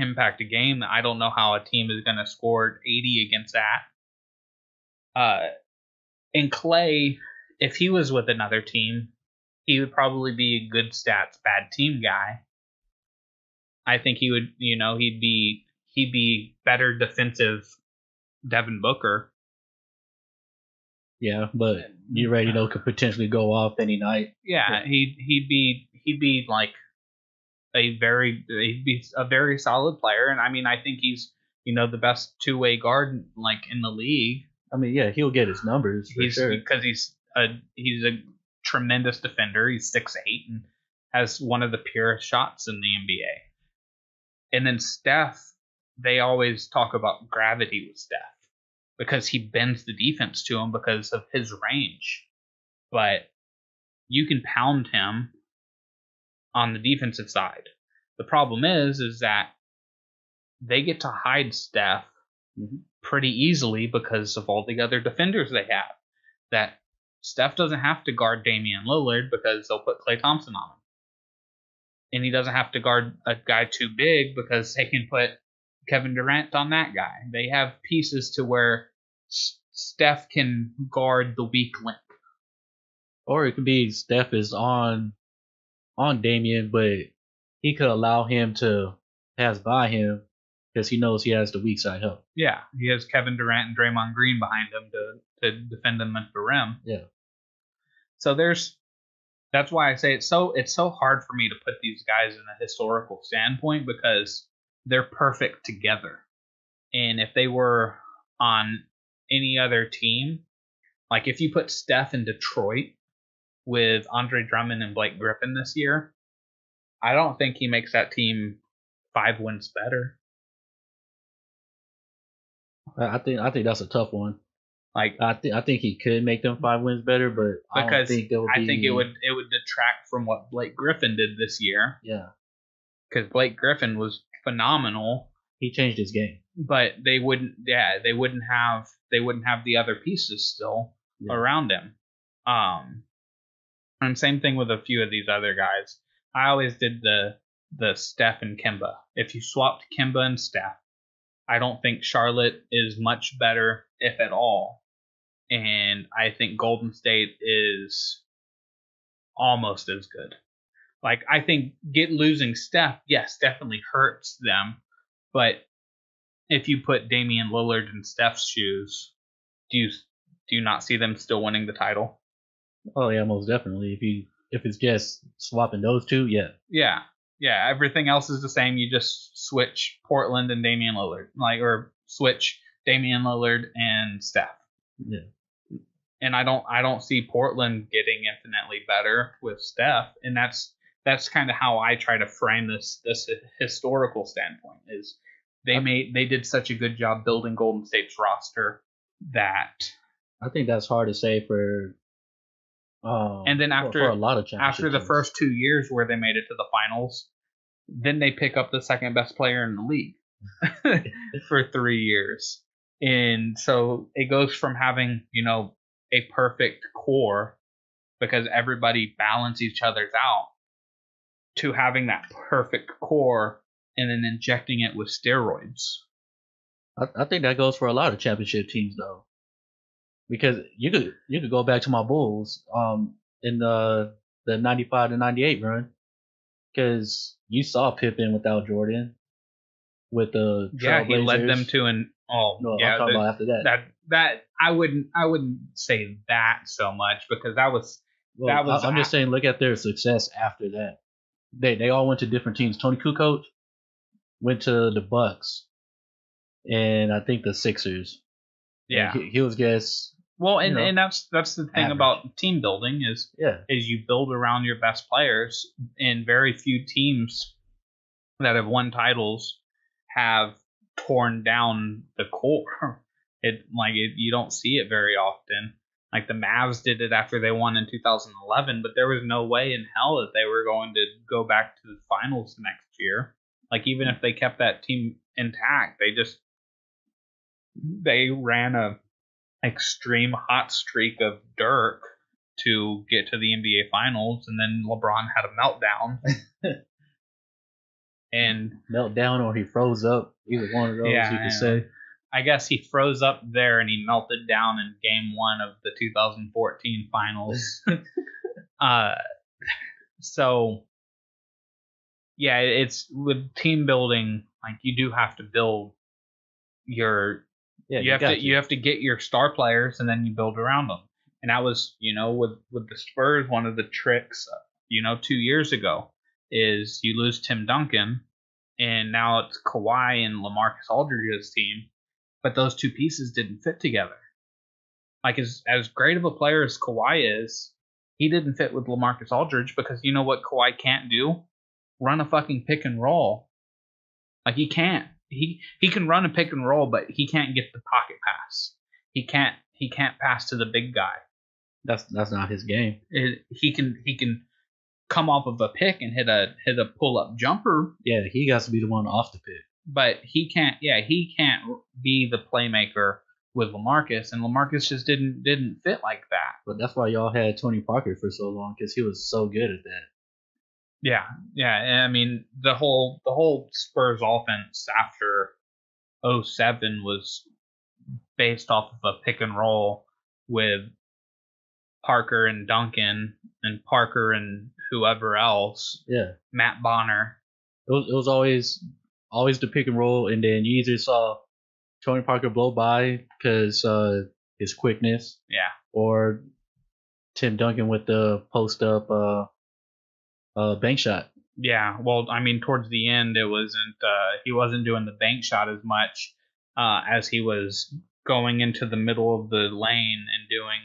impact a game that I don't know how a team is going to score 80 against that. And Clay, if he was with another team, he would probably be a good stats, bad team guy. I think he would, he'd be better defensive Devin Booker. Yeah, but you already know could potentially go off any night. Yeah, he'd be like he'd be a very solid player, and I mean, I think he's the best two-way guard like in the league. I mean, yeah, he'll get his numbers for sure, because he's a tremendous defender. He's 6'8" and has one of the purest shots in the NBA. And then Steph, they always talk about gravity with Steph because he bends the defense to him because of his range. But you can pound him on the defensive side. The problem is that they get to hide Steph pretty easily because of all the other defenders they have. That Steph doesn't have to guard Damian Lillard because they'll put Klay Thompson on him. And he doesn't have to guard a guy too big because they can put Kevin Durant on that guy. They have pieces to where Steph can guard the weak link. Or it could be Steph is on Damian, but he could allow him to pass by him because he knows he has the weak side help. Yeah, he has Kevin Durant and Draymond Green behind him to defend him at the rim. Yeah. So that's why I say it's so hard for me to put these guys in a historical standpoint, because they're perfect together. And if they were on any other team, like if you put Steph in Detroit with Andre Drummond and Blake Griffin this year, I don't think he makes that team 5 wins better. I think that's a tough one. Like, I think he could make them 5 wins better, but because I think it would detract from what Blake Griffin did this year. Yeah, because Blake Griffin was phenomenal. He changed his game, but they wouldn't have the other pieces still around him. And same thing with a few of these other guys. I always did the Steph and Kemba. If you swapped Kemba and Steph, I don't think Charlotte is much better, if at all. And I think Golden State is almost as good. Like, I think losing Steph, yes, definitely hurts them. But if you put Damian Lillard in Steph's shoes, do you not see them still winning the title? Oh yeah, most definitely. If it's just swapping those two, yeah. Yeah. Everything else is the same. You just switch Portland and Damian Lillard, or switch Damian Lillard and Steph. Yeah. And I don't see Portland getting infinitely better with Steph, and that's kind of how I try to frame this historical standpoint. Is they did such a good job building Golden State's roster that I think that's hard to say for. And then for a lot of after the teams. first 2 years where they made it to the finals, then they pick up the second best player in the league for 3 years. And so it goes from having, a perfect core because everybody balances each other's out to having that perfect core and then injecting it with steroids. I think that goes for a lot of championship teams though. Because you could go back to my Bulls in the 95 to 98 run, because you saw Pippen without Jordan with the Trailblazers. He led them to I'm talking about after that. That I wouldn't say that so much because I'm just saying, look at their success after that. They all went to different teams. Tony Kukoc went to the Bucks, and I think the Sixers. Yeah, he was guess. Well, and that's the thing average. About team building is you build around your best players, and very few teams that have won titles have torn down the core. You don't see it very often. Like the Mavs did it after they won in 2011, but there was no way in hell that they were going to go back to the finals next year. Like even if they kept that team intact, they ran a extreme hot streak of Dirk to get to the NBA Finals, and then LeBron had a meltdown. And meltdown, or he froze up. Either one of those, you could say. I guess he froze up there and he melted down in Game 1 of the 2014 Finals. So, yeah, it's with team building. Like you do have to build your. You have to get your star players and then you build around them. And that was, with the Spurs, one of the tricks, 2 years ago is you lose Tim Duncan and now it's Kawhi and LaMarcus Aldridge's team, but those two pieces didn't fit together. Like as great of a player as Kawhi is, he didn't fit with LaMarcus Aldridge because you know what Kawhi can't do? Run a fucking pick and roll. Like he can't. He can run a pick and roll, but he can't get the pocket pass. He can't pass to the big guy. That's not his game. He can come off of a pick and hit a pull up jumper. Yeah, he got to be the one off the pick. But he can't. Yeah, he can't be the playmaker with LaMarcus, and LaMarcus just didn't fit like that. But that's why y'all had Tony Parker for so long, because he was so good at that. Yeah. And I mean, the whole Spurs offense after 2007 was based off of a pick and roll with Parker and Duncan and Parker and whoever else. Yeah. Matt Bonner. It was always the pick and roll, and then you either saw Tony Parker blow by because his quickness. Yeah. Or Tim Duncan with the post up bank shot. Yeah, well, I mean, towards the end, it wasn't. He wasn't doing the bank shot as much as he was going into the middle of the lane and doing.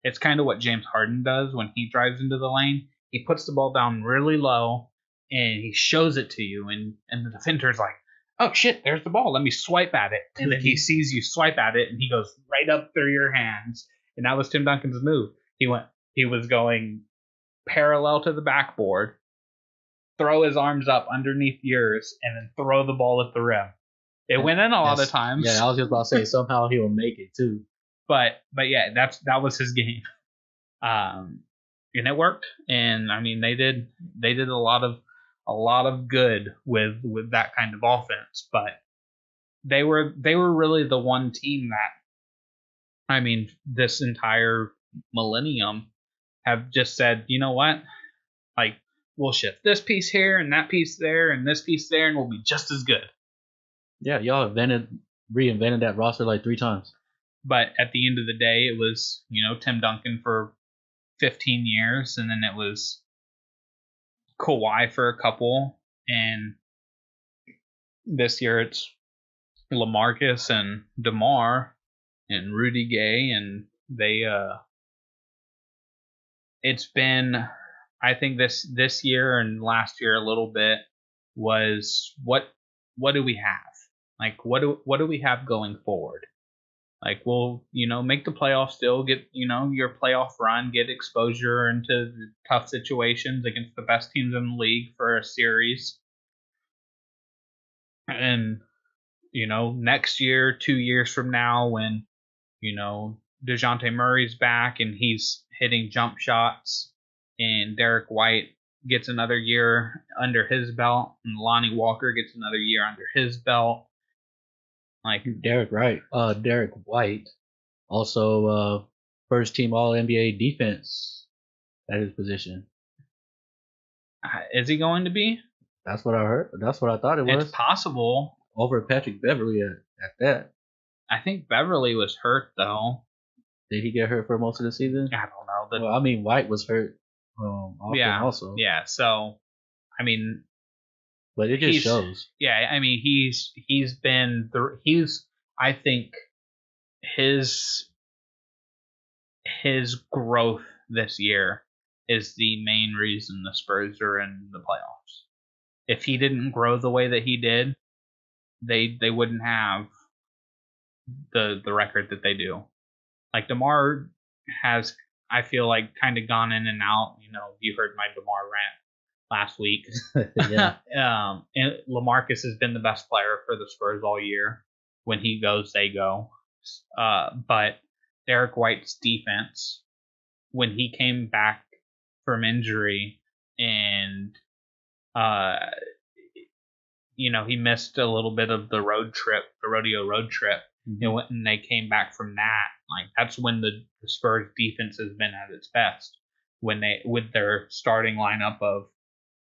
It's kind of what James Harden does when he drives into the lane. He puts the ball down really low and he shows it to you, and the defender's like, "Oh shit, there's the ball. Let me swipe at it." And then he sees you swipe at it, and he goes right up through your hands. And that was Tim Duncan's move. He was going parallel to the backboard, throw his arms up underneath yours, and then throw the ball at the rim. It went in a lot of times. Yeah, I was just about to say somehow he'll make it too. But yeah, that was his game. and it worked. And I mean, they did a lot of good with that kind of offense. But they were really the one team that, I mean, this entire millennium have just said, you know what, like, we'll shift this piece here and that piece there and this piece there, and we'll be just as good. Yeah, y'all reinvented that roster like 3 times. But at the end of the day, it was, Tim Duncan for 15 years, and then it was Kawhi for a couple, and this year it's LaMarcus and DeMar and Rudy Gay, and it's been, I think this year and last year a little bit was what do we have? Like, what do we have going forward? Like, we'll, make the playoffs still, get, your playoff run, get exposure into tough situations against the best teams in the league for a series. And, next year, 2 years from now, when, DeJounte Murray's back and he's hitting jump shots, and Derek White gets another year under his belt, and Lonnie Walker gets another year under his belt. Like Derek White, also first team All NBA defense at his position. Is he going to be? That's what I heard. That's what I thought it was. It's possible. Over Patrick Beverly at that. I think Beverly was hurt though. Did he get hurt for most of the season? I don't know. Well, I mean, White was hurt. Also. Yeah. So, I mean, but it just shows. Yeah, I mean, I think his growth this year is the main reason the Spurs are in the playoffs. If he didn't grow the way that he did, they wouldn't have the record that they do. Like, DeMar has, I feel like, kind of gone in and out. You heard my DeMar rant last week. Yeah. And LaMarcus has been the best player for the Spurs all year. When he goes, they go. But Derek White's defense, when he came back from injury and he missed a little bit of the rodeo road trip. Mm-hmm. And they came back from that. Like, that's when the Spurs defense has been at its best. With their starting lineup of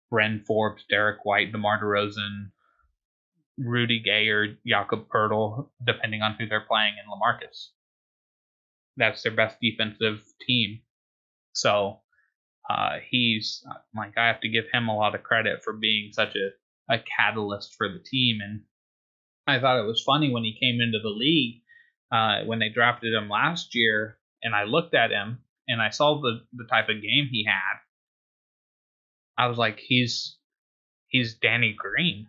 Bryn Forbes, Derek White, DeMar DeRozan, Rudy Gay, or Jakob Poeltl, depending on who they're playing, and LaMarcus. That's their best defensive team. So he's like, I have to give him a lot of credit for being such a catalyst for the team. And I thought it was funny when he came into the league, when they drafted him last year, and I looked at him and I saw the type of game he had. I was like, he's Danny Green.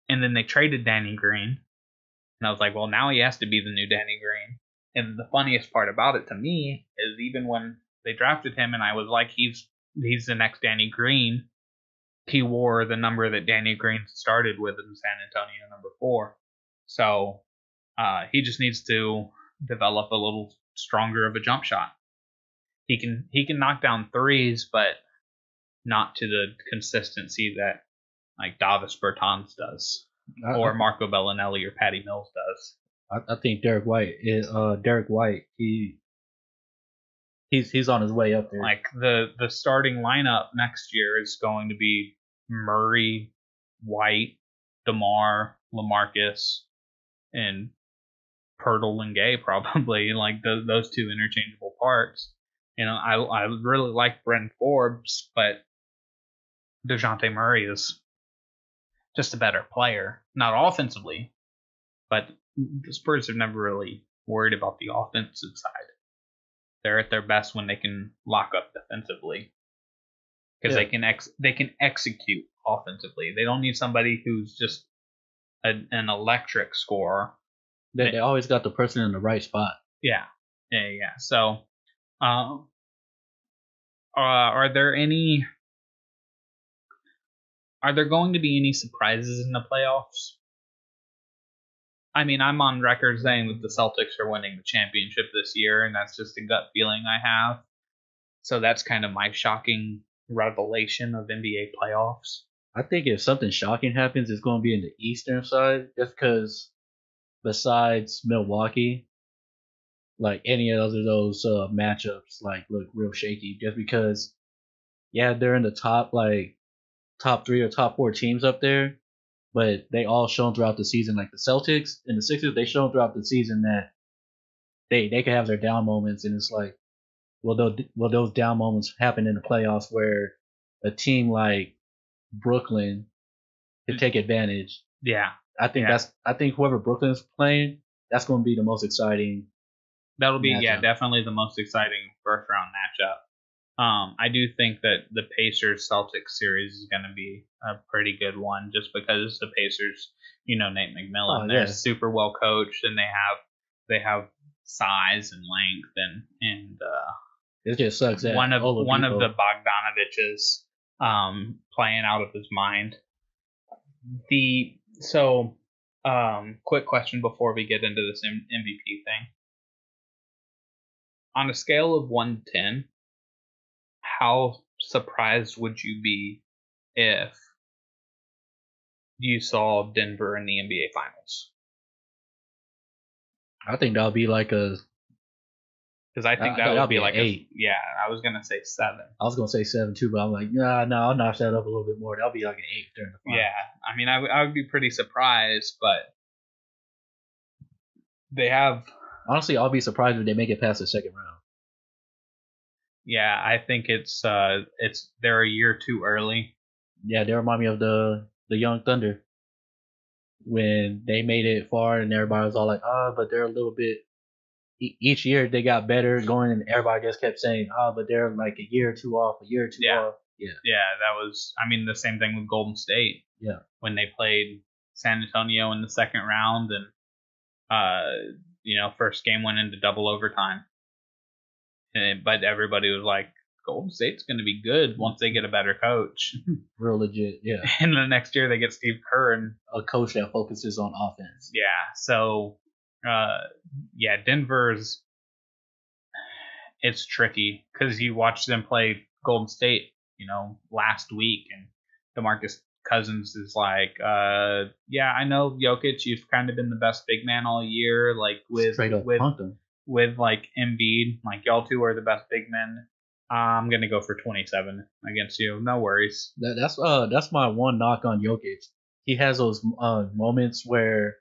And then they traded Danny Green, and I was like, well, now he has to be the new Danny Green. And the funniest part about it to me is, even when they drafted him and I was like, he's the next Danny Green, he wore the number that Danny Green started with in San Antonio, number 4. So he just needs to develop a little stronger of a jump shot. He can knock down threes, but not to the consistency that like Davis Bertans does, or Marco Bellinelli or Patty Mills does. I think Derek White, he's on his way up there. Like, the starting lineup next year is going to be Murray, White, DeMar, LaMarcus, and Poeltl and Gay, probably. Like, those two interchangeable parts. I really like Bryn Forbes, but DeJounte Murray is just a better player. Not offensively, but the Spurs have never really worried about the offensive side. They're at their best when they can lock up defensively, because they can execute offensively. They don't need somebody who's just an electric scorer. They always got the person in the right spot. Yeah. So, are there going to be any surprises in the playoffs? I mean, I'm on record saying that the Celtics are winning the championship this year, and that's just a gut feeling I have. So that's kind of my shocking revelation of NBA playoffs. I think if something shocking happens, it's going to be in the Eastern side, just because besides Milwaukee, like any of those matchups, like look real shaky. Just because, yeah, they're in the top 3 or top 4 teams up there, but they all shown throughout the season. Like the Celtics and the Sixers, they shown throughout the season that they can have their down moments, and it's like, will those down moments happen in the playoffs where a team like Brooklyn can take advantage? Yeah, I think whoever Brooklyn's playing, that's going to be the most exciting. that'll be matchup. definitely the most exciting first round matchup. I do think that the Pacers Celtics series is going to be a pretty good one, just because the Pacers, Nate McMillan, they're super well coached, and they have size and length, and it just sucks that one of the Bogdanoviches playing out of his mind. Quick question before we get into this MVP thing. On a scale of 1 to 10, how surprised would you be if you saw Denver in the NBA Finals? I think that'll be like a. Because I think that would be like 8. Yeah, I was gonna say 7. I was gonna say 7 too, but I'm like, no, I'll notch that up a little bit more. That'll be like an 8 during the finals. Yeah, I mean, I would be pretty surprised, but they have. Honestly, I'll be surprised if they make it past the second round. Yeah, I think they're a year too early. Yeah, they remind me of the Young Thunder when they made it far, and everybody was all like, but they're a little bit. Each year they got better going, and everybody just kept saying, but they're like a year or two off, off. Yeah, that was. I mean, the same thing with Golden State. Yeah, when they played San Antonio in the second round, and first game went into double overtime. But everybody was like, Golden State's going to be good once they get a better coach. Real legit, yeah. And the next year they get Steve Kerr, and a coach that focuses on offense. Yeah, so Denver's, it's tricky because you watch them play Golden State, last week, and DeMarcus Cousins is like, I know Jokic, you've kind of been the best big man all year, like with like Embiid, like y'all two are the best big men. I'm gonna go for 27 against you. No worries. That's my one knock on Jokic. He has those moments where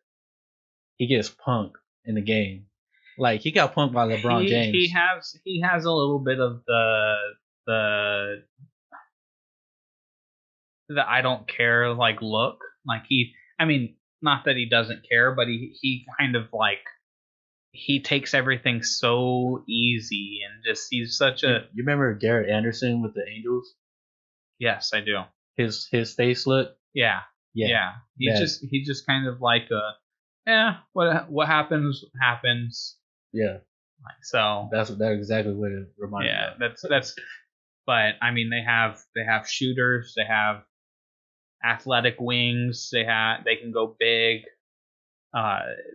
he gets punked in the game. Like he got punked by LeBron James. He has a little bit of the I don't care like look. Like not that he doesn't care, but he kind of like he takes everything so easy, and just he's such a. You remember Garrett Anderson with the Angels? Yes, I do. His face look. Yeah. He's just kind of like what happens. Yeah. Like, so that's exactly what it reminds me of. Yeah, that's. But I mean, they have shooters. They have athletic wings. They can go big.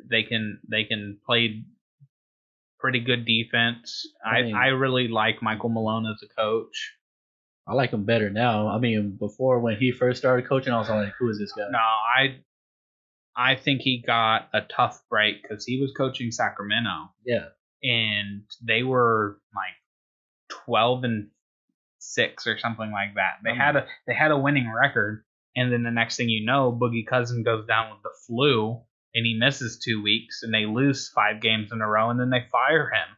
They can play pretty good defense. I really like Michael Malone as a coach. I like him better now. I mean, before when he first started coaching, I was like, who is this guy? No, I think he got a tough break because he was coaching Sacramento. Yeah. And they were like 12-6 or something like that. They had a winning record, and then the next thing you know, Boogie Cousins goes down with the flu, and he misses 2 weeks, and they lose 5 games in a row, and then they fire him.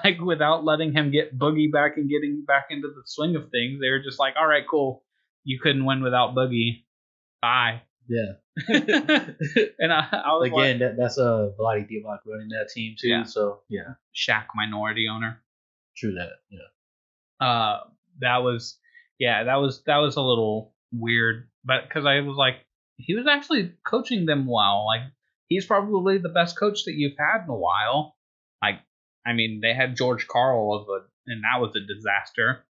Like, without letting him get Boogie back and getting back into the swing of things, they were just like, all right, cool. You couldn't win without Boogie. Bye. Yeah. And I was again, like, that's a Vlade Divac running that team too. Yeah. So yeah, Shaq minority owner. True that. Yeah. That was a little weird, but because I was like, he was actually coaching them well. Like, he's probably the best coach that you've had in a while. Like, I mean, they had George Karl and that was a disaster.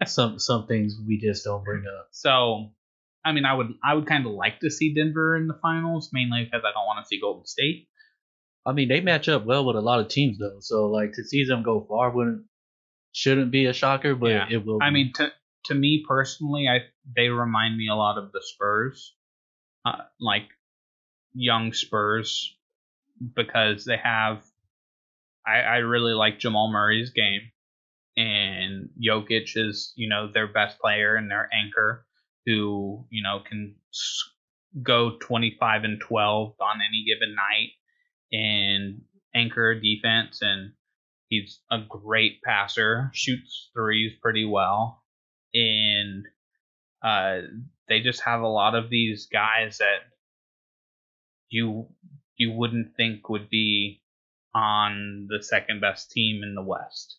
Some things we just don't bring up. So, I mean, I would kind of like to see Denver in the finals, mainly because I don't want to see Golden State. I mean, they match up well with a lot of teams though. So like to see them go far shouldn't be a shocker, but Yeah. it will. I Be. mean, to me personally, they remind me a lot of the Spurs, like young Spurs, because they have. I really like Jamal Murray's game, and Jokic is their best player and their anchor, who can go 25 and 12 on any given night and anchor a defense, and he's a great passer, shoots threes pretty well, and uh, they just have a lot of these guys that you you wouldn't think would be on the second best team in the West.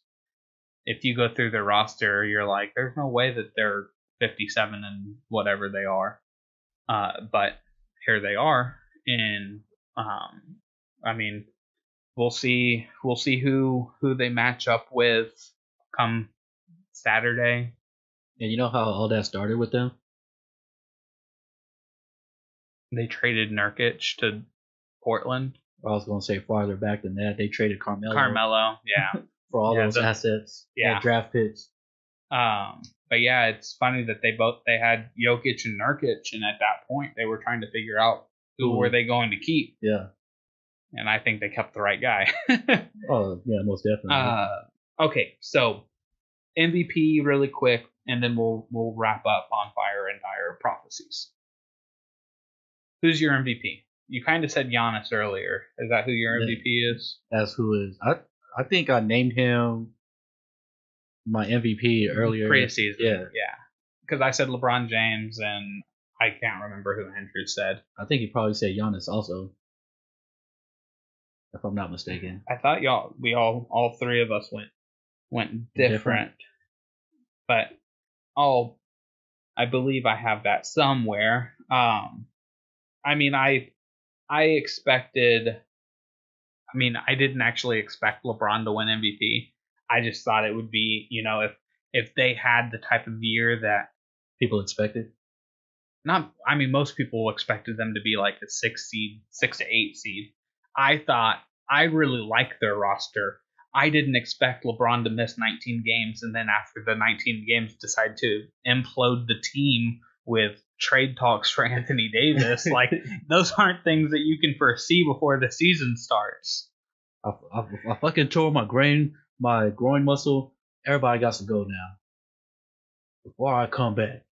If you go through their roster, you're like, there's no way that they're 57 and whatever they are. But here they are, and I mean, we'll see who they match up with come Saturday. And you know how all that started with them? They traded Nurkic to Portland. I was going to say farther back than that. They traded Carmelo, yeah, for all those assets, draft picks. But yeah, it's funny that they had Jokic and Nurkic, and at that point they were trying to figure out who were they going to keep. Yeah, and I think they kept the right guy. Oh yeah, most definitely. Okay, so MVP really quick, and then we'll wrap up on Fire and Tire Prophecies. Who's your MVP? You kind of said Giannis earlier. Is that who your MVP is? That's who is. I think I named him my MVP earlier. Preseason. Yeah. Because I said LeBron James, and I can't remember who Andrew said. I think he probably said Giannis also, if I'm not mistaken. I thought we all three of us went different. But I believe I have that somewhere. I mean, I expected. I mean, I didn't actually expect LeBron to win MVP. I just thought it would be, if they had the type of year that people expected. Most people expected them to be like a 6 to 8 seed. I really like their roster. I didn't expect LeBron to miss 19 games and then after the 19 games decide to implode the team with trade talks for Anthony Davis. Like, those aren't things that you can foresee before the season starts. I fucking tore my groin muscle. Everybody got to go now before I come back.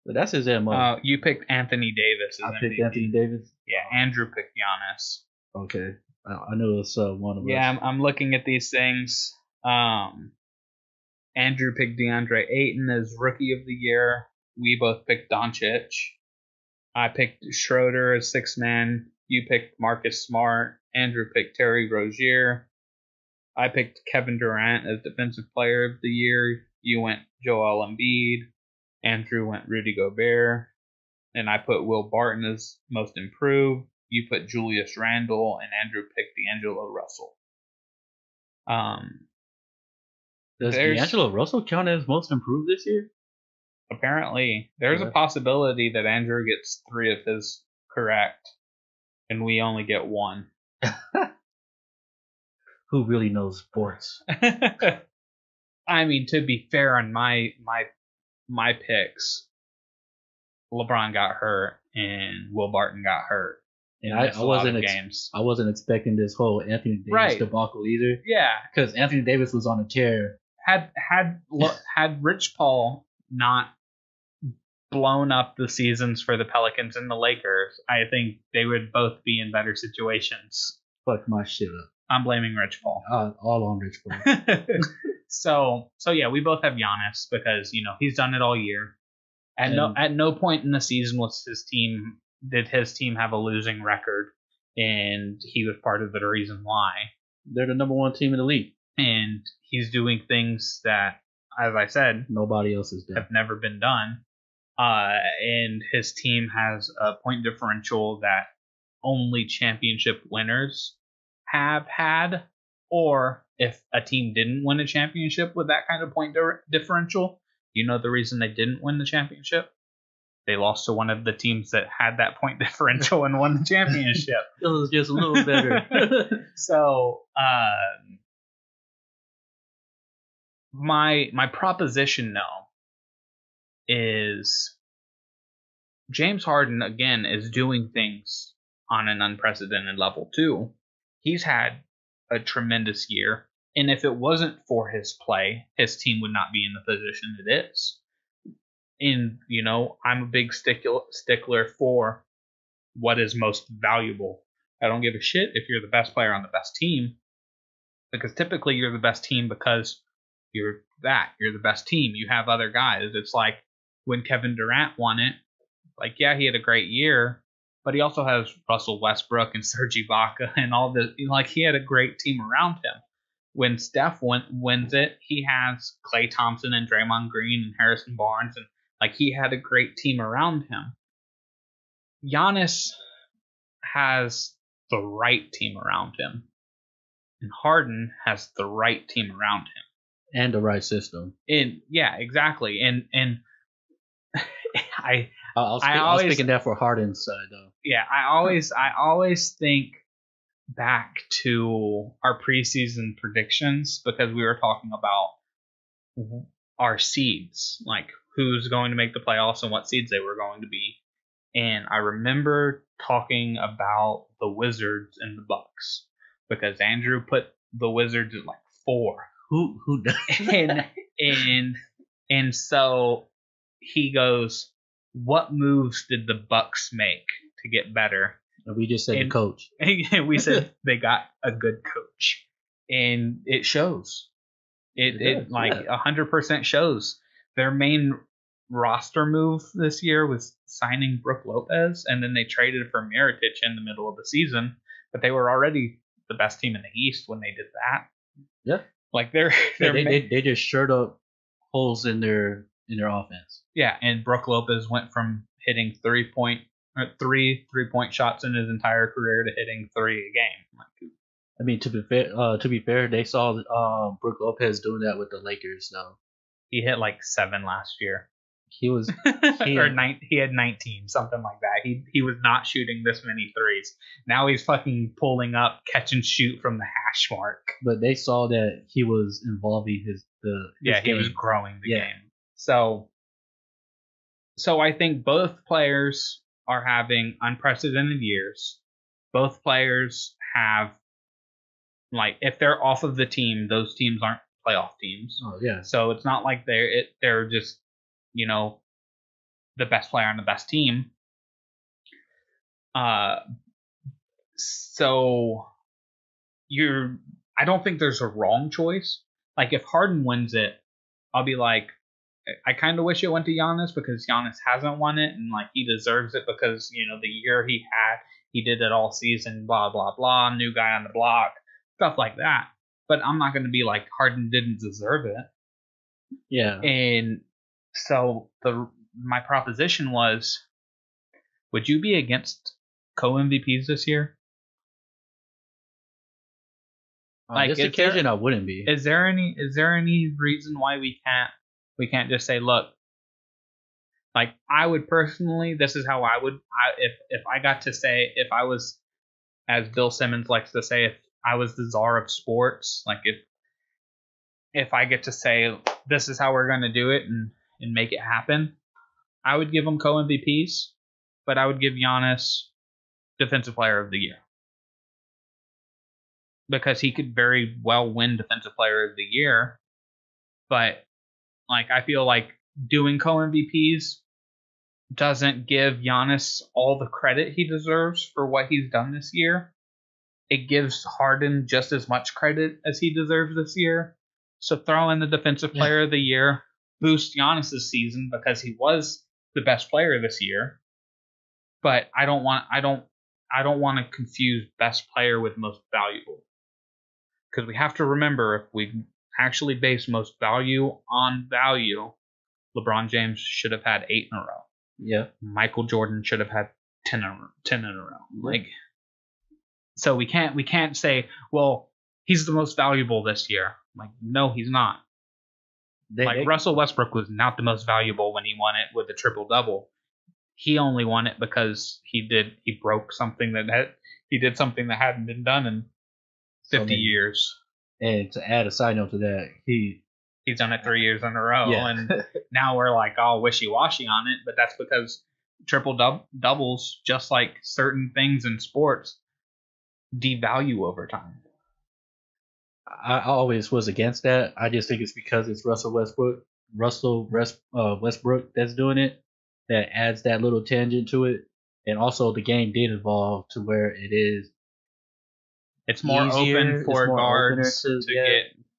But that's his MO. You picked Anthony Davis as I picked MVP. Anthony Davis? Yeah, Andrew picked Giannis. Okay. I knew it was one of us. Yeah, I'm looking at these things. Andrew picked DeAndre Ayton as Rookie of the Year. We both picked Doncic. I picked Schroeder as sixth man. You picked Marcus Smart. Andrew picked Terry Rozier. I picked Kevin Durant as Defensive Player of the Year. You went Joel Embiid. Andrew went Rudy Gobert. And I put Will Barton as Most Improved. You put Julius Randle, and Andrew picked D'Angelo Russell. Does D'Angelo Russell count as Most Improved this year? Apparently, there's a possibility that Andrew gets 3 of his correct, and we only get 1. Who really knows sports? I mean, to be fair on my picks, LeBron got hurt and Will Barton got hurt. And I wasn't expecting this whole Anthony Davis debacle either. Yeah, because Anthony Davis was on a tear. Had Rich Paul not blown up the seasons for the Pelicans and the Lakers, I think they would both be in better situations. Fuck my shit up. I'm blaming Rich Paul. All on Rich Paul. So yeah, we both have Giannis because he's done it all year. At no point in the season did his team have a losing record, and he was part of the reason why. They're the number 1 team in the league, and he's doing things that, as I said, nobody else has done. Have never been done. And his team has a point differential that only championship winners have had, or if a team didn't win a championship with that kind of point differential, the reason they didn't win the championship? They lost to one of the teams that had that point differential and won the championship. It was just a little better. So, my proposition now is James Harden, again, is doing things on an unprecedented level, too. He's had a tremendous year, and if it wasn't for his play, his team would not be in the position it is. And, I'm a big stickler for what is most valuable. I don't give a shit if you're the best player on the best team, because typically you're the best team because you're the best team. You have other guys. It's like when Kevin Durant won it, like, yeah, he had a great year, but he also has Russell Westbrook and Serge Ibaka and all the, like, he had a great team around him. When Steph wins it, he has Klay Thompson and Draymond Green and Harrison Barnes, and like, he had a great team around him. Giannis has the right team around him, and Harden has the right team around him and the right system. And yeah, exactly. And I was speaking that for Harden's side though. Yeah, I always think back to our preseason predictions, because we were talking about our seeds, like who's going to make the playoffs and what seeds they were going to be. And I remember talking about the Wizards and the Bucks, because Andrew put the Wizards at like 4. Who does? and so he goes, what moves did the Bucks make to get better? And we just said the coach. And we said they got a good coach, and it shows. It 100% shows. Their main roster move this year was signing Brook Lopez, and then they traded for Mirotic in the middle of the season, but they were already the best team in the East when they did that. Yeah, like they just shored up holes in their offense. Yeah, and Brook Lopez went from hitting 3-point shots in his entire career to hitting 3 a game. I mean, to be fair, they saw Brook Lopez doing that with the Lakers. So he hit like 7 last year. He was he had 19, something like that. He was not shooting this many threes. Now he's fucking pulling up catch and shoot from the hash mark. But they saw that he was involving his game. He was growing the game. So I think both players are having unprecedented years. Both players have, like, if they're off of the team, those teams aren't playoff teams. Oh yeah. So it's not like they're just, the best player on the best team. So I don't think there's a wrong choice. Like, if Harden wins it, I'll be like, I kind of wish it went to Giannis, because Giannis hasn't won it, and like, he deserves it because, the year he had, he did it all season, blah, blah, blah, new guy on the block, stuff like that. But I'm not going to be like, Harden didn't deserve it. Yeah. And so my proposition was, would you be against co-MVPs this year? On this occasion, I wouldn't be. Is there any reason why we can't just say, look, like, I would personally, this is how I would, if I got to say, if I was, as Bill Simmons likes to say, if I was the czar of sports, like, if I get to say, this is how we're going to do it and make it happen, I would give them co-MVPs, but I would give Giannis Defensive Player of the Year. Because he could very well win Defensive Player of the Year, but, like, I feel like doing co-MVPs doesn't give Giannis all the credit he deserves for what he's done this year. It gives Harden just as much credit as he deserves this year. So throw in the Defensive Player of the Year, boost Giannis' season because he was the best player this year. But I don't want to confuse best player with most valuable. Because we have to remember, if we actually base most value on value, LeBron James should have had 8 in a row. Yeah. Michael Jordan should have had 10 in a row. Like, so we can't say, well, he's the most valuable this year. Like, no, he's not. Russell Westbrook was not the most valuable when he won it with a triple-double. he only won it because he broke something he did something that hadn't been done in 50 years. And to add a side note to that, he's done it 3 years in a row, and now we're like all wishy-washy on it, but that's because triple doubles, just like certain things in sports, devalue over time. I always was against that. I just think it's because it's Russell Westbrook that's doing it, that adds that little tangent to it, and also the game did evolve to where it is. It's more open for guards to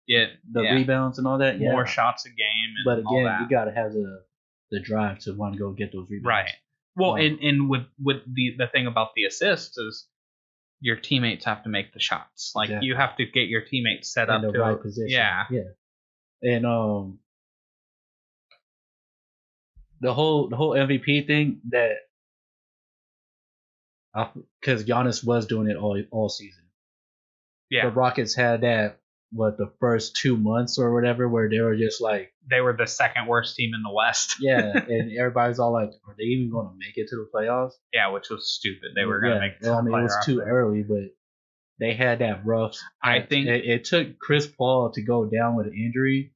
get the rebounds and all that. Yeah. More shots a game. And but again, all that. you gotta have the drive to want to go get those rebounds. Right. Well, and with the thing about the assists is your teammates have to make the shots. Like you have to get your teammates set up in the right position. Yeah. Yeah. And the whole MVP thing, that because Giannis was doing it all season. Yeah. The Rockets had that the first 2 months or whatever, where they were just like, they were the second worst team in the West. Yeah, and everybody's all like, are they even going to make it to the playoffs? Yeah, which was stupid. They were going to make it to the playoffs. It was too early, but they had that rough. I think it took Chris Paul to go down with an injury.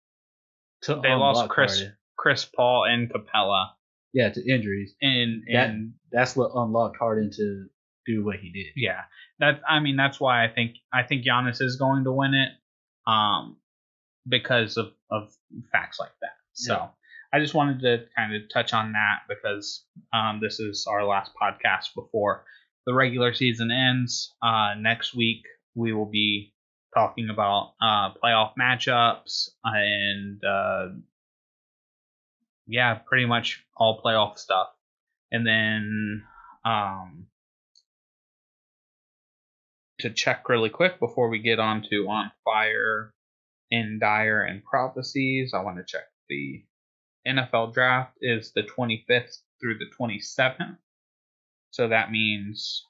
They lost Chris Paul and Capella. Yeah, to injuries, and that's what unlocked Harden to do what he did. Yeah, that's why I think Giannis is going to win it, because of facts like that. So I just wanted to kind of touch on that because this is our last podcast before the regular season ends. Next week we will be talking about playoff matchups and pretty much all playoff stuff. And then to check really quick before we get on to On Fire, In Dire, and Prophecies, I want to check the NFL draft is the 25th through the 27th. So that means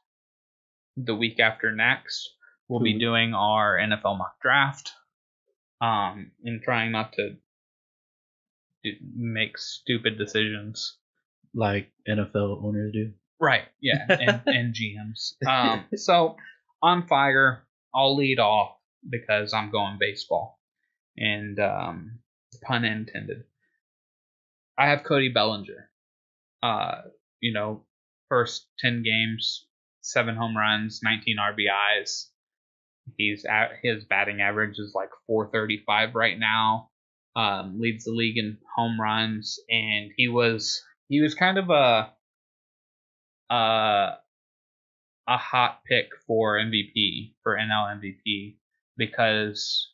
the week after next, we'll be doing our NFL mock draft, and trying not to make stupid decisions like NFL owners do. Right, yeah, and GMs. So, On Fire, I'll lead off because I'm going baseball. And pun intended. I have Cody Bellinger. First 10 games, 7 home runs, 19 RBIs. His batting average is like .435 right now. Leads the league in home runs, and he was kind of a hot pick for MVP, for NL MVP, because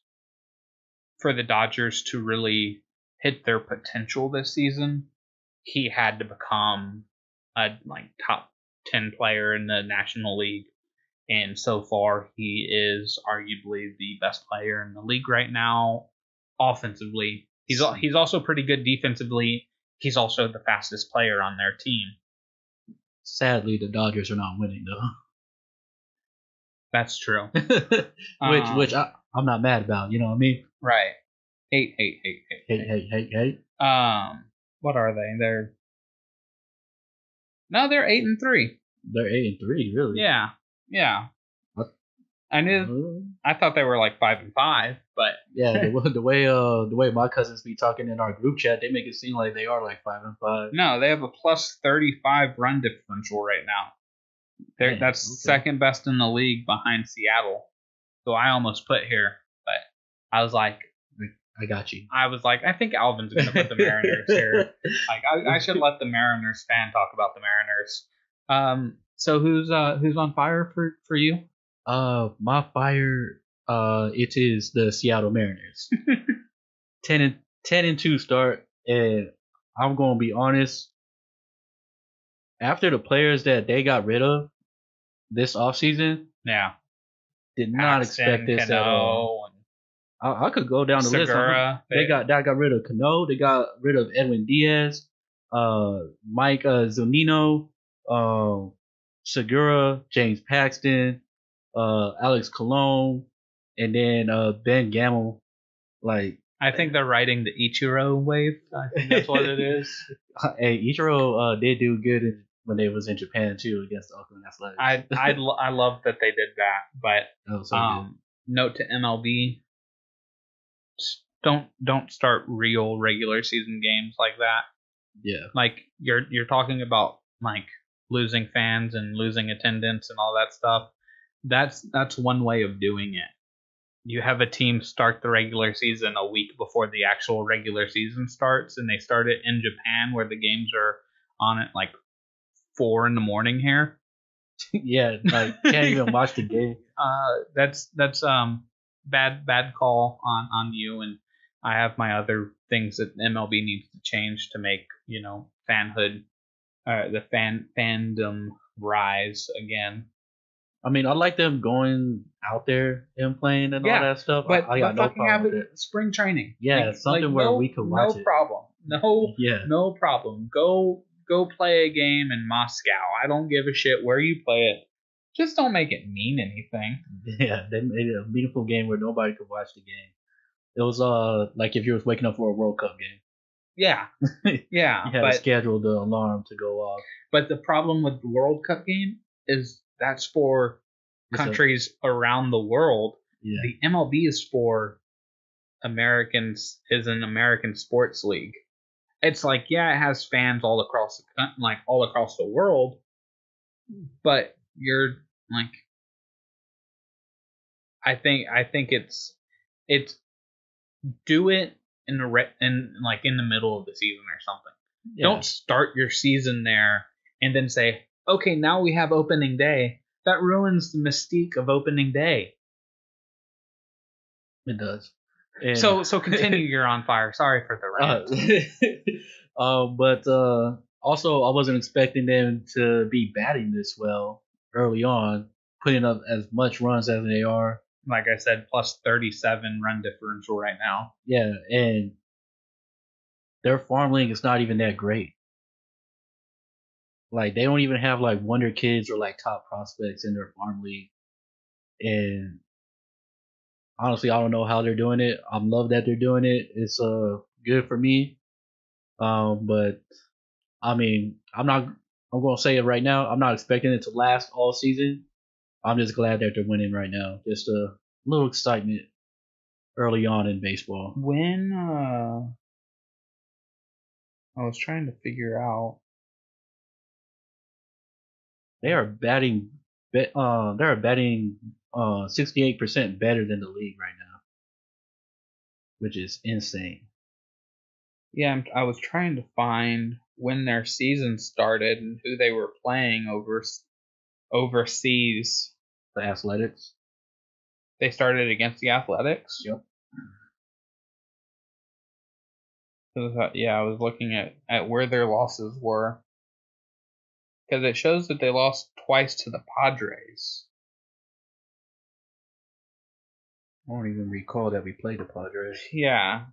for the Dodgers to really hit their potential this season, he had to become a top 10 player in the National League. And so far, he is arguably the best player in the league right now. Offensively, he's also pretty good defensively. He's also the fastest player on their team. Sadly, the Dodgers are not winning though. That's true. which I'm not mad about. You know what I mean? Right. Hate. What are they? They're 8-3. They're 8-3, really? Yeah. I thought they were like 5-5, but yeah, the way my cousins be talking in our group chat, they make it seem like they are like 5-5. No, they have a +35 run differential right now. That's second best in the league behind Seattle. So I almost put here, but I was like, I got you. I was like, I think Alvin's going to put the Mariners here. Like, I should let the Mariners fan talk about the Mariners. So who's on fire for you? My fire, it is the Seattle Mariners. 10-2 start, and I'm gonna be honest. After the players that they got rid of this offseason, did not expect this at all. I could go down the Segura, list. They got rid of Cano. They got rid of Edwin Diaz, Mike Zunino, Segura, James Paxton, Alex Colon, and then Ben Gamel. Like, I think they're riding the Ichiro wave. I think that's what it is. Hey, Ichiro did do good when they was in Japan too against the Oakland Athletics. I love that they did that, but That was so good. note to MLB: don't start real regular season games like that. Yeah. Like you're talking about like losing fans and losing attendance and all that stuff. That's one way of doing it. You have a team start the regular season a week before the actual regular season starts, and they start it in Japan where the games are on at like 4 a.m. here. Yeah, like can't even watch the game. That's bad call on you, and I have my other things that MLB needs to change to make fanhood, the fandom rise again. I mean, I like them going out there and playing and all that stuff. But I got no fucking have problem it with it. spring training. Yeah, something where we could watch it. No problem. No problem. Go play a game in Moscow. I don't give a shit where you play it. Just don't make it mean anything. Yeah, they made it a meaningful game where nobody could watch the game. It was like if you was waking up for a World Cup game. Yeah. Yeah. You had to schedule the alarm to go off. But the problem with the World Cup game is that's for countries around the world. Yeah. The MLB is for Americans, is an American sports league. It's like, yeah, it has fans all across the world, but you're like, I think it's do it in the middle of the season or something. Yeah. Don't start your season there and then say, okay, now we have opening day. That ruins the mystique of opening day. It does. And so continue. You're on fire. Sorry for the rant. But also, I wasn't expecting them to be batting this well early on, putting up as much runs as they are. Like I said, plus 37 run differential right now. Yeah, and their farm league is not even that great. Like, they don't even have like wonder kids or like top prospects in their farm league. And honestly, I don't know how they're doing it. I love that they're doing it. It's good for me. But I mean, I'm gonna say it right now. I'm not expecting it to last all season. I'm just glad that they're winning right now. Just a little excitement early on in baseball. When I was trying to figure out, they are batting 68% better than the league right now, which is insane. Yeah, I was trying to find when their season started and who they were playing overseas. The Athletics. They started against the Athletics? Yep. Yeah, I was looking at where their losses were. Because it shows that they lost twice to the Padres. I don't even recall that we played the Padres. Yeah.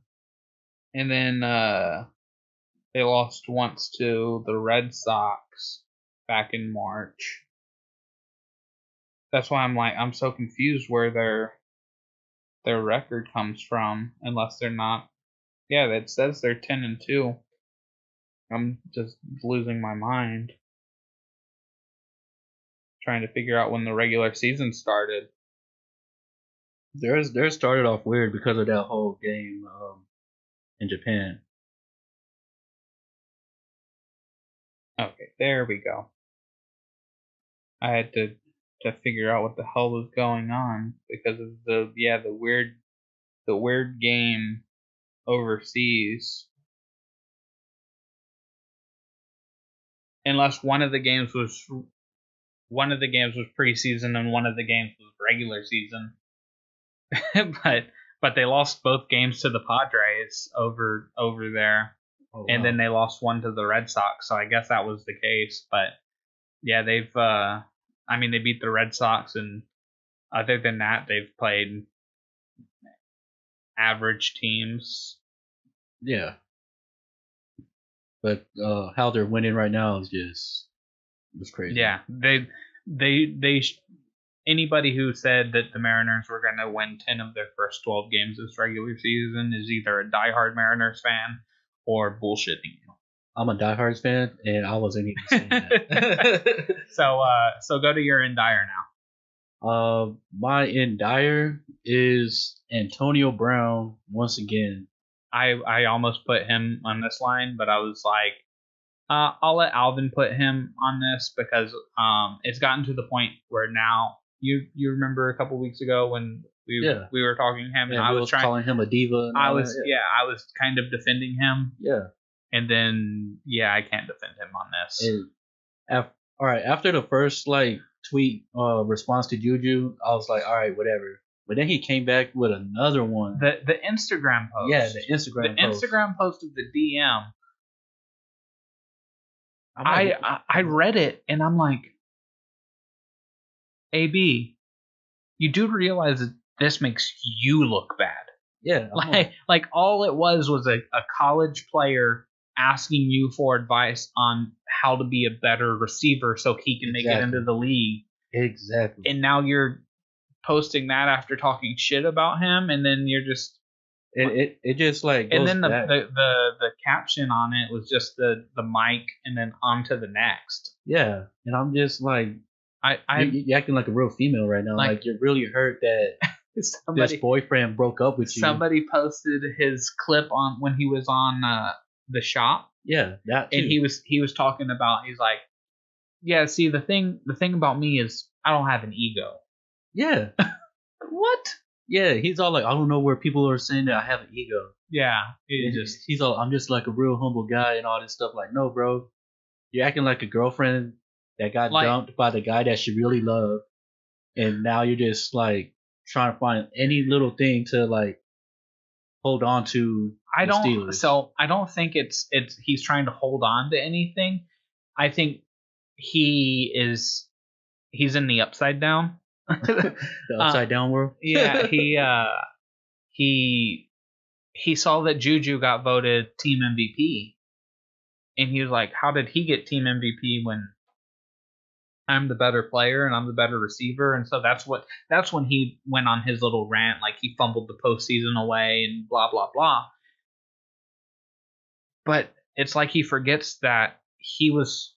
And then they lost once to the Red Sox back in March. That's why I'm so confused where their record comes from, unless they're not. Yeah, that says they're 10-2. I'm just losing my mind trying to figure out when the regular season started. Theirs started off weird because of that whole game in Japan. Okay, there we go. I had to figure out what the hell was going on because of the weird game overseas. Unless one of the games was preseason and one of the games was regular season. but they lost both games to the Padres over there. Oh, wow. And then they lost one to the Red Sox, so I guess that was the case. But yeah, they've they beat the Red Sox, and other than that, they've played average teams. Yeah. But how they're winning right now is just crazy. Yeah, they anybody who said that the Mariners were going to win 10 of their first 12 games this regular season is either a diehard Mariners fan or bullshitting you. I'm a diehard fan, and I wasn't even saying that. So go to your Endire now. My Endire is Antonio Brown once again. I almost put him on this line, but I was like, I'll let Alvin put him on this because it's gotten to the point where now you remember a couple weeks ago when we were talking to him and I was calling him a diva. I was kind of defending him. Yeah. And then I can't defend him on this. All right, after the first tweet response to Juju, I was like, all right, whatever. But then he came back with another one. The Instagram post. Yeah, the Instagram post. Instagram post of the DM. I read it and I'm like, AB, you do realize that this makes you look bad. Yeah. Like all it was a college player asking you for advice on how to be a better receiver so he can make it into the league. Exactly. And now you're posting that after talking shit about him, and then you're just it just goes and then back. the caption on it was just the mic and then on to the next. Yeah, and I'm just like, you're acting like a real female right now. Like you're really hurt that this boyfriend broke up with you. Somebody posted his clip on when he was on the shop. Yeah, that too. And he was talking about, he's like, yeah, see the thing about me is I don't have an ego. Yeah. What? Yeah, he's all like, I don't know where people are saying that I have an ego. Yeah, he's all, I'm just like a real humble guy and all this stuff. Like, no, bro, you're acting like a girlfriend that got dumped by the guy that she really loved, and now you're just like trying to find any little thing to like hold on to. I don't think it's he's trying to hold on to anything. I think he's in the upside down. The upside down world. Yeah, he saw that Juju got voted team MVP, and he was like, "How did he get team MVP when I'm the better player and I'm the better receiver?" And so that's when he went on his little rant, like he fumbled the postseason away and blah blah blah. But it's like he forgets that he was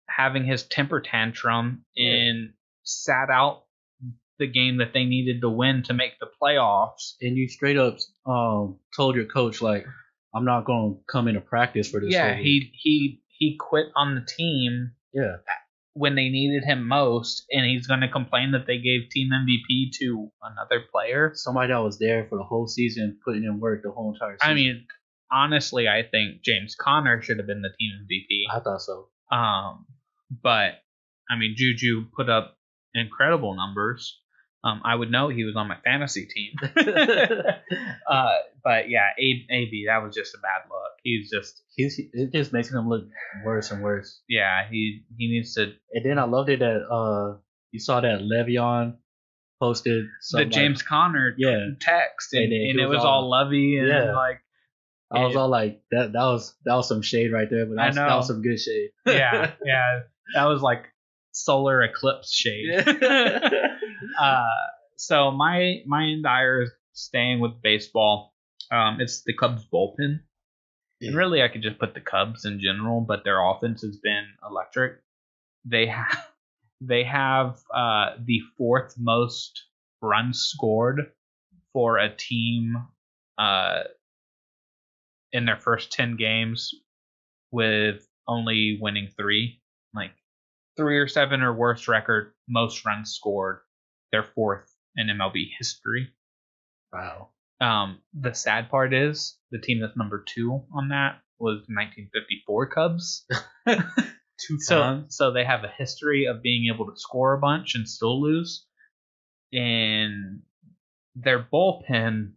having his temper tantrum and sat out the game that they needed to win to make the playoffs. And you straight up told your coach, like, I'm not going to come into practice for this. Yeah, he quit on the team. Yeah. When they needed him most, and he's going to complain that they gave team MVP to another player. Somebody that was there for the whole season, putting in work the whole entire season. I mean, honestly, I think James Conner should have been the team MVP. I thought so. But I mean, Juju put up incredible numbers. I would know he was on my fantasy team. But yeah, AB, that was just a bad look. It just makes him look worse and worse. Yeah, he needs to. And then I loved it that you saw that Le'Veon posted the James Conner text, and it was all lovey and like. I was all like, that was some shade right there, but that was some good shade. Yeah, that was like solar eclipse shade. So my Endire is staying with baseball. It's the Cubs bullpen. Yeah. And really, I could just put the Cubs in general, but their offense has been electric. They have the fourth most runs scored for a team in their first 10 games, with only winning 3. Like 3 or 7 or worse record, most runs scored. They're fourth in MLB history. Wow. The sad part is the team that's number 2 on that was 1954 Cubs. 2 times. So they have a history of being able to score a bunch and still lose. And their bullpen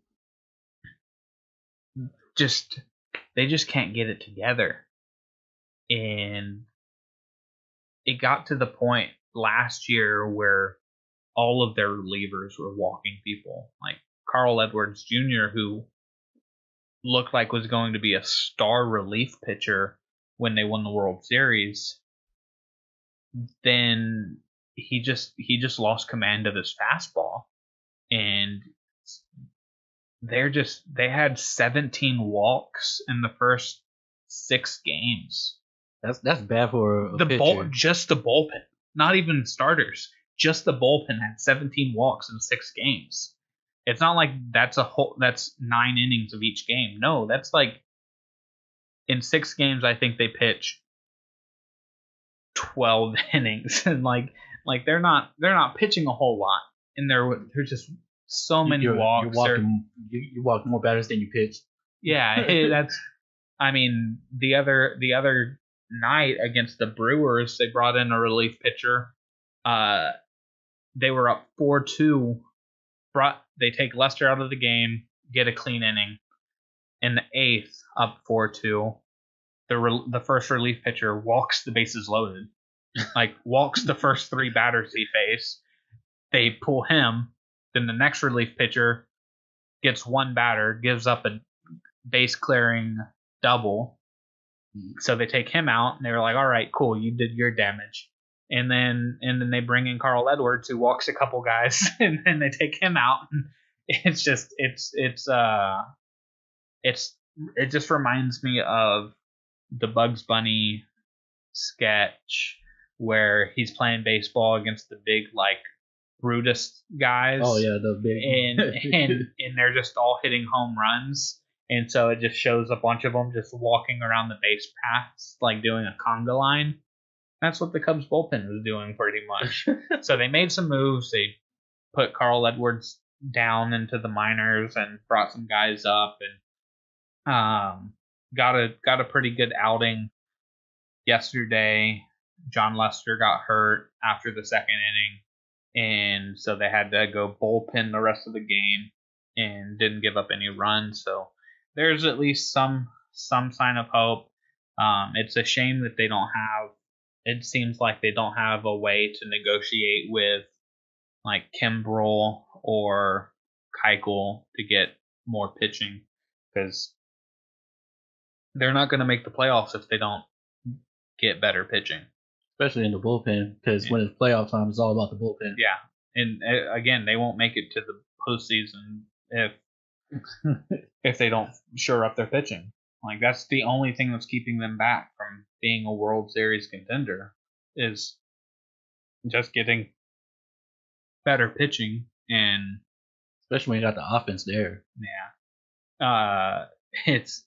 they just can't get it together. And it got to the point last year where all of their relievers were walking people. Like Carl Edwards Jr., who looked like was going to be a star relief pitcher when they won the World Series, then he just lost command of his fastball, and they had 17 walks in the first 6 games. That's bad for a pitcher. Just the bullpen, not even starters. Just the bullpen had 17 walks in 6 games. It's not like that's 9 innings of each game. No, that's like in 6 games. I think they pitched 12 innings, and like they're not pitching a whole lot, and there's just so many walks. You walk more batters than you pitch. Yeah, that's. I mean, the other night against the Brewers, they brought in a relief pitcher. They were up 4-2. They take Lester out of the game, get a clean inning. In the 8th, up 4-2, the first relief pitcher walks the bases loaded, like walks the first 3 batters he faced. They pull him. Then the next relief pitcher gets 1 batter, gives up a base clearing double. So they take him out, and they were like, "All right, cool, you did your damage." And then they bring in Carl Edwards, who walks a couple guys, and then they take him out. And it just reminds me of the Bugs Bunny sketch where he's playing baseball against the big like Brutus guys. Oh yeah, the big and they're just all hitting home runs. And so it just shows a bunch of them just walking around the base paths, like doing a conga line. That's what the Cubs bullpen was doing pretty much. So they made some moves. They put Carl Edwards down into the minors and brought some guys up, and got a pretty good outing yesterday. John Lester got hurt after the 2nd inning, and so they had to go bullpen the rest of the game and didn't give up any runs. So there's at least some sign of hope. It's a shame that they don't have. It seems like they don't have a way to negotiate with like Kimbrel or Keuchel to get more pitching, because they're not going to make the playoffs if they don't get better pitching. Especially in the bullpen, because when it's playoff time, it's all about the bullpen. Yeah, and again, they won't make it to the postseason if they don't shore up their pitching. Like, that's the only thing that's keeping them back from being a World Series contender, is just getting better pitching. And especially when you got the offense there. Yeah. It's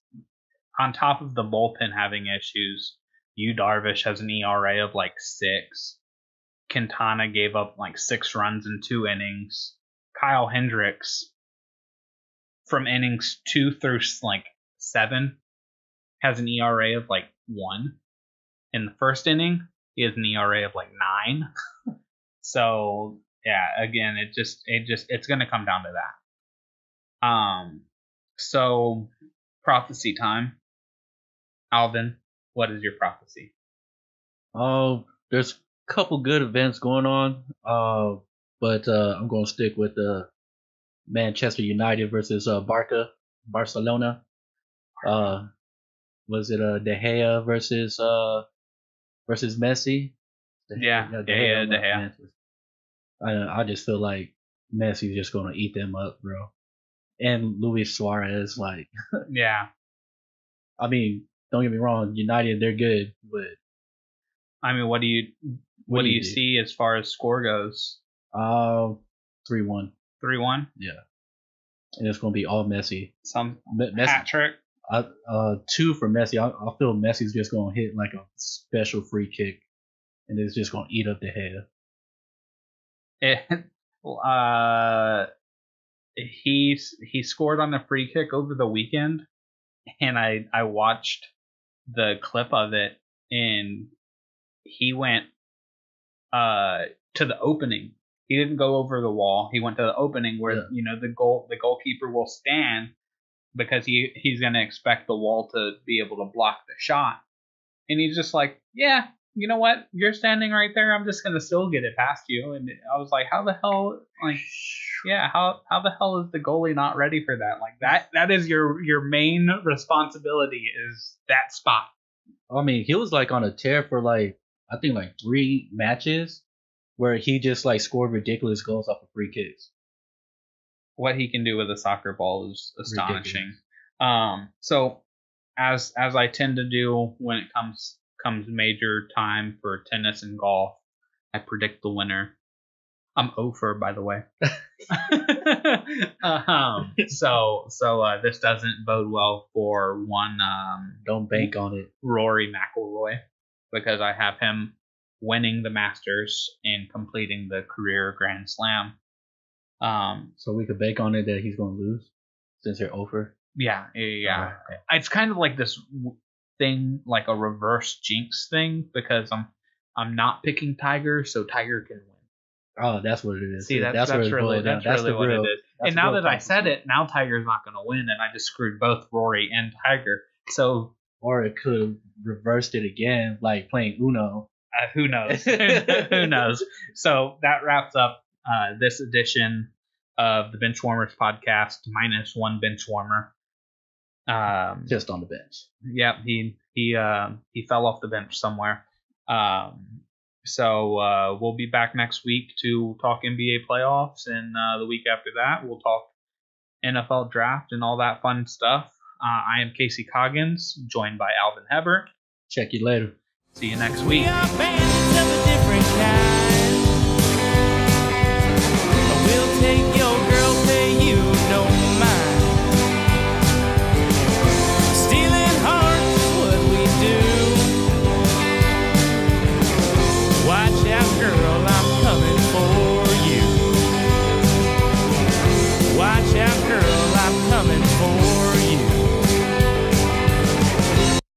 on top of the bullpen having issues. Darvish has an ERA of like 6. Quintana gave up like 6 runs in 2 innings. Kyle Hendricks, from innings 2 through like 7, has an ERA of like 1. In the first inning, he has an ERA of like 9. So yeah, again, it's gonna come down to that. So prophecy time. Alvin, what is your prophecy? Oh, there's a couple good events going on. But I'm gonna stick with the Manchester United versus Barcelona. Was it De Gea versus Messi? De Gea. I just feel like Messi's just gonna eat them up, bro. And Luis Suarez, like, yeah. I mean, don't get me wrong, United, they're good, but I mean, what do you see as far as score goes? 3-1. 3-1. Yeah, and it's gonna be all Messi. Some hat trick. 2 for Messi. I feel Messi's just gonna hit like a special free kick, and it's just gonna eat up the head. He scored on a free kick over the weekend, and I watched the clip of it, and he went to the opening. He didn't go over the wall. He went to the opening where the goalkeeper will stand, because he's going to expect the wall to be able to block the shot. And he's just like, yeah, you know what? You're standing right there. I'm just going to still get it past you. And I was like, how the hell? Like, yeah, how the hell is the goalie not ready for that? Like, that is your main responsibility, is that spot. I mean, he was like on a tear for like, I think like 3 matches. where he just like scored ridiculous goals off of free kicks. What he can do with a soccer ball is astonishing. So as I tend to do when it comes major time for tennis and golf, I predict the winner. I'm over, by the way. So this doesn't bode well for one. Don't bank on it, Rory McIlroy, because I have him winning the Masters and completing the career Grand Slam. So we could bank on it that he's going to lose since you're over. Yeah. It's kind of like this thing, like a reverse jinx thing, because I'm not picking Tiger, so Tiger can win. Oh, that's what it is. See, that's really what it is. And now that I said it, now Tiger's not going to win, and I just screwed both Rory and Tiger. So, or it could have reversed it again, like playing Uno. Who knows? Who knows? So that wraps up this edition of the Benchwarmers podcast, minus one benchwarmer. Just on the bench. Yep, he fell off the bench somewhere. So we'll be back next week to talk NBA playoffs, and the week after that we'll talk NFL draft and all that fun stuff. I am Casey Coggins, joined by Alvin Hebert. Check you later. See you next week.